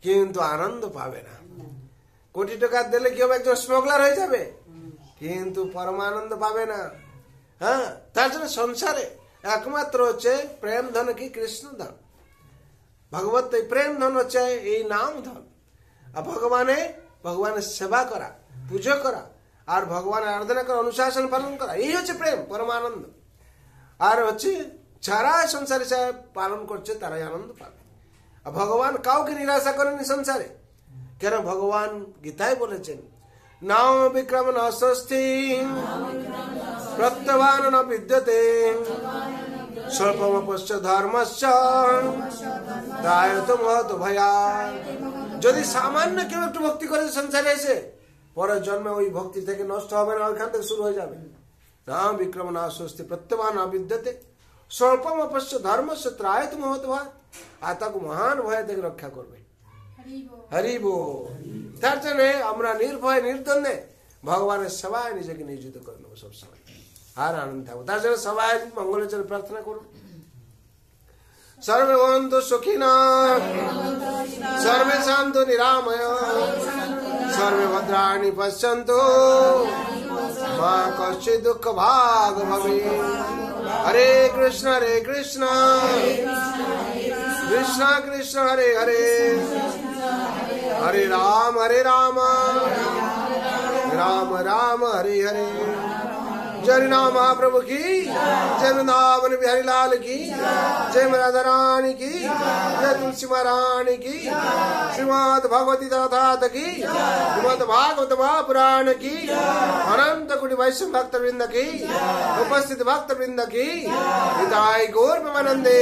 কিন্তু আনন্দ পাবে না। কোটি টাকা দিলে কি হবে? একজন স্মাগলার হয়ে যাবে, কিন্তু পরমানন্দ পাবে না। হ্যাঁ, তার জন্য সংসারে একমাত্র হচ্ছে প্রেম ধন কি কৃষ্ণ ধন। ভগবত এই প্রেম ধন হচ্ছে এই নাম ধন। আর ভগবানের সেবা করা, পুজো করা, আর ভগবানের আরাধনা করা, অনুশাসন পালন করা, এই হচ্ছে প্রেম, পরমানন্দ। আর হচ্ছে যারা সংসারে পালন করছে তারাই আনন্দ পাবে। আর ভগবান কাউকে নিরাশা করেনি সংসারে, কেন ভগবান গীতায় বলেছেন, নাম বিক্রম ন স্বস্তি প্রত্যবান ন বিদ্যতে স্বল্পমপশ্চ ধর্মশ্চ ত্রায়ত মহত ভয়াৎ। যদি সামান্য কেউ একটু ভক্তি করে সংসারে এসে, পরের জন্মে ওই ভক্তি থেকে নষ্ট হবে না, ওইখান থেকে শুরু হয়ে যাবে। নাম বিক্রম ন স্বস্তি প্রত্যবান ন বিদ্যতে স্বল্পমপশ্চ ধর্মশ্চ ত্রায়ত মহত ভয়াৎ। আর তাকে মহান ভয় থেকে রক্ষা করবে। হরি বল। তার জন্য আমরা নির্ভয় নির্দ্বন্দ্বে ভগবানের সেবায় নিজেকে নিয়োজিত করে নেবো সবসময়, আর আনন্দ থাকবো। তার জন্য সবাই মঙ্গলের জন্য প্রার্থনা করুন। সর্বে ভবন্তু সুখিনঃ, সর্বে শান্তু নিরাময়ঃ, সর্বে ভদ্রাণি পশ্যন্তু, মা কশ্চিৎ দুঃখ ভাগ ভবেৎ। হরে কৃষ্ণ কৃষ্ণ কৃষ্ণ হরে হরে, হরে রাম রাম রাम हरे हरे। जय नाम महाप्रभु की, जय वृंदावन बिहारी लाल की, जय राधा रानी की, जय तुलसी महारानी की, श्रीमद् भगवती दातात की, श्रीमद् भागवत महापुराण की, अनंत कोटि वैष्णव भक्त वृंद की, उपस्थित भक्त वृंद की, हिताय गौर प्रेमानंदे।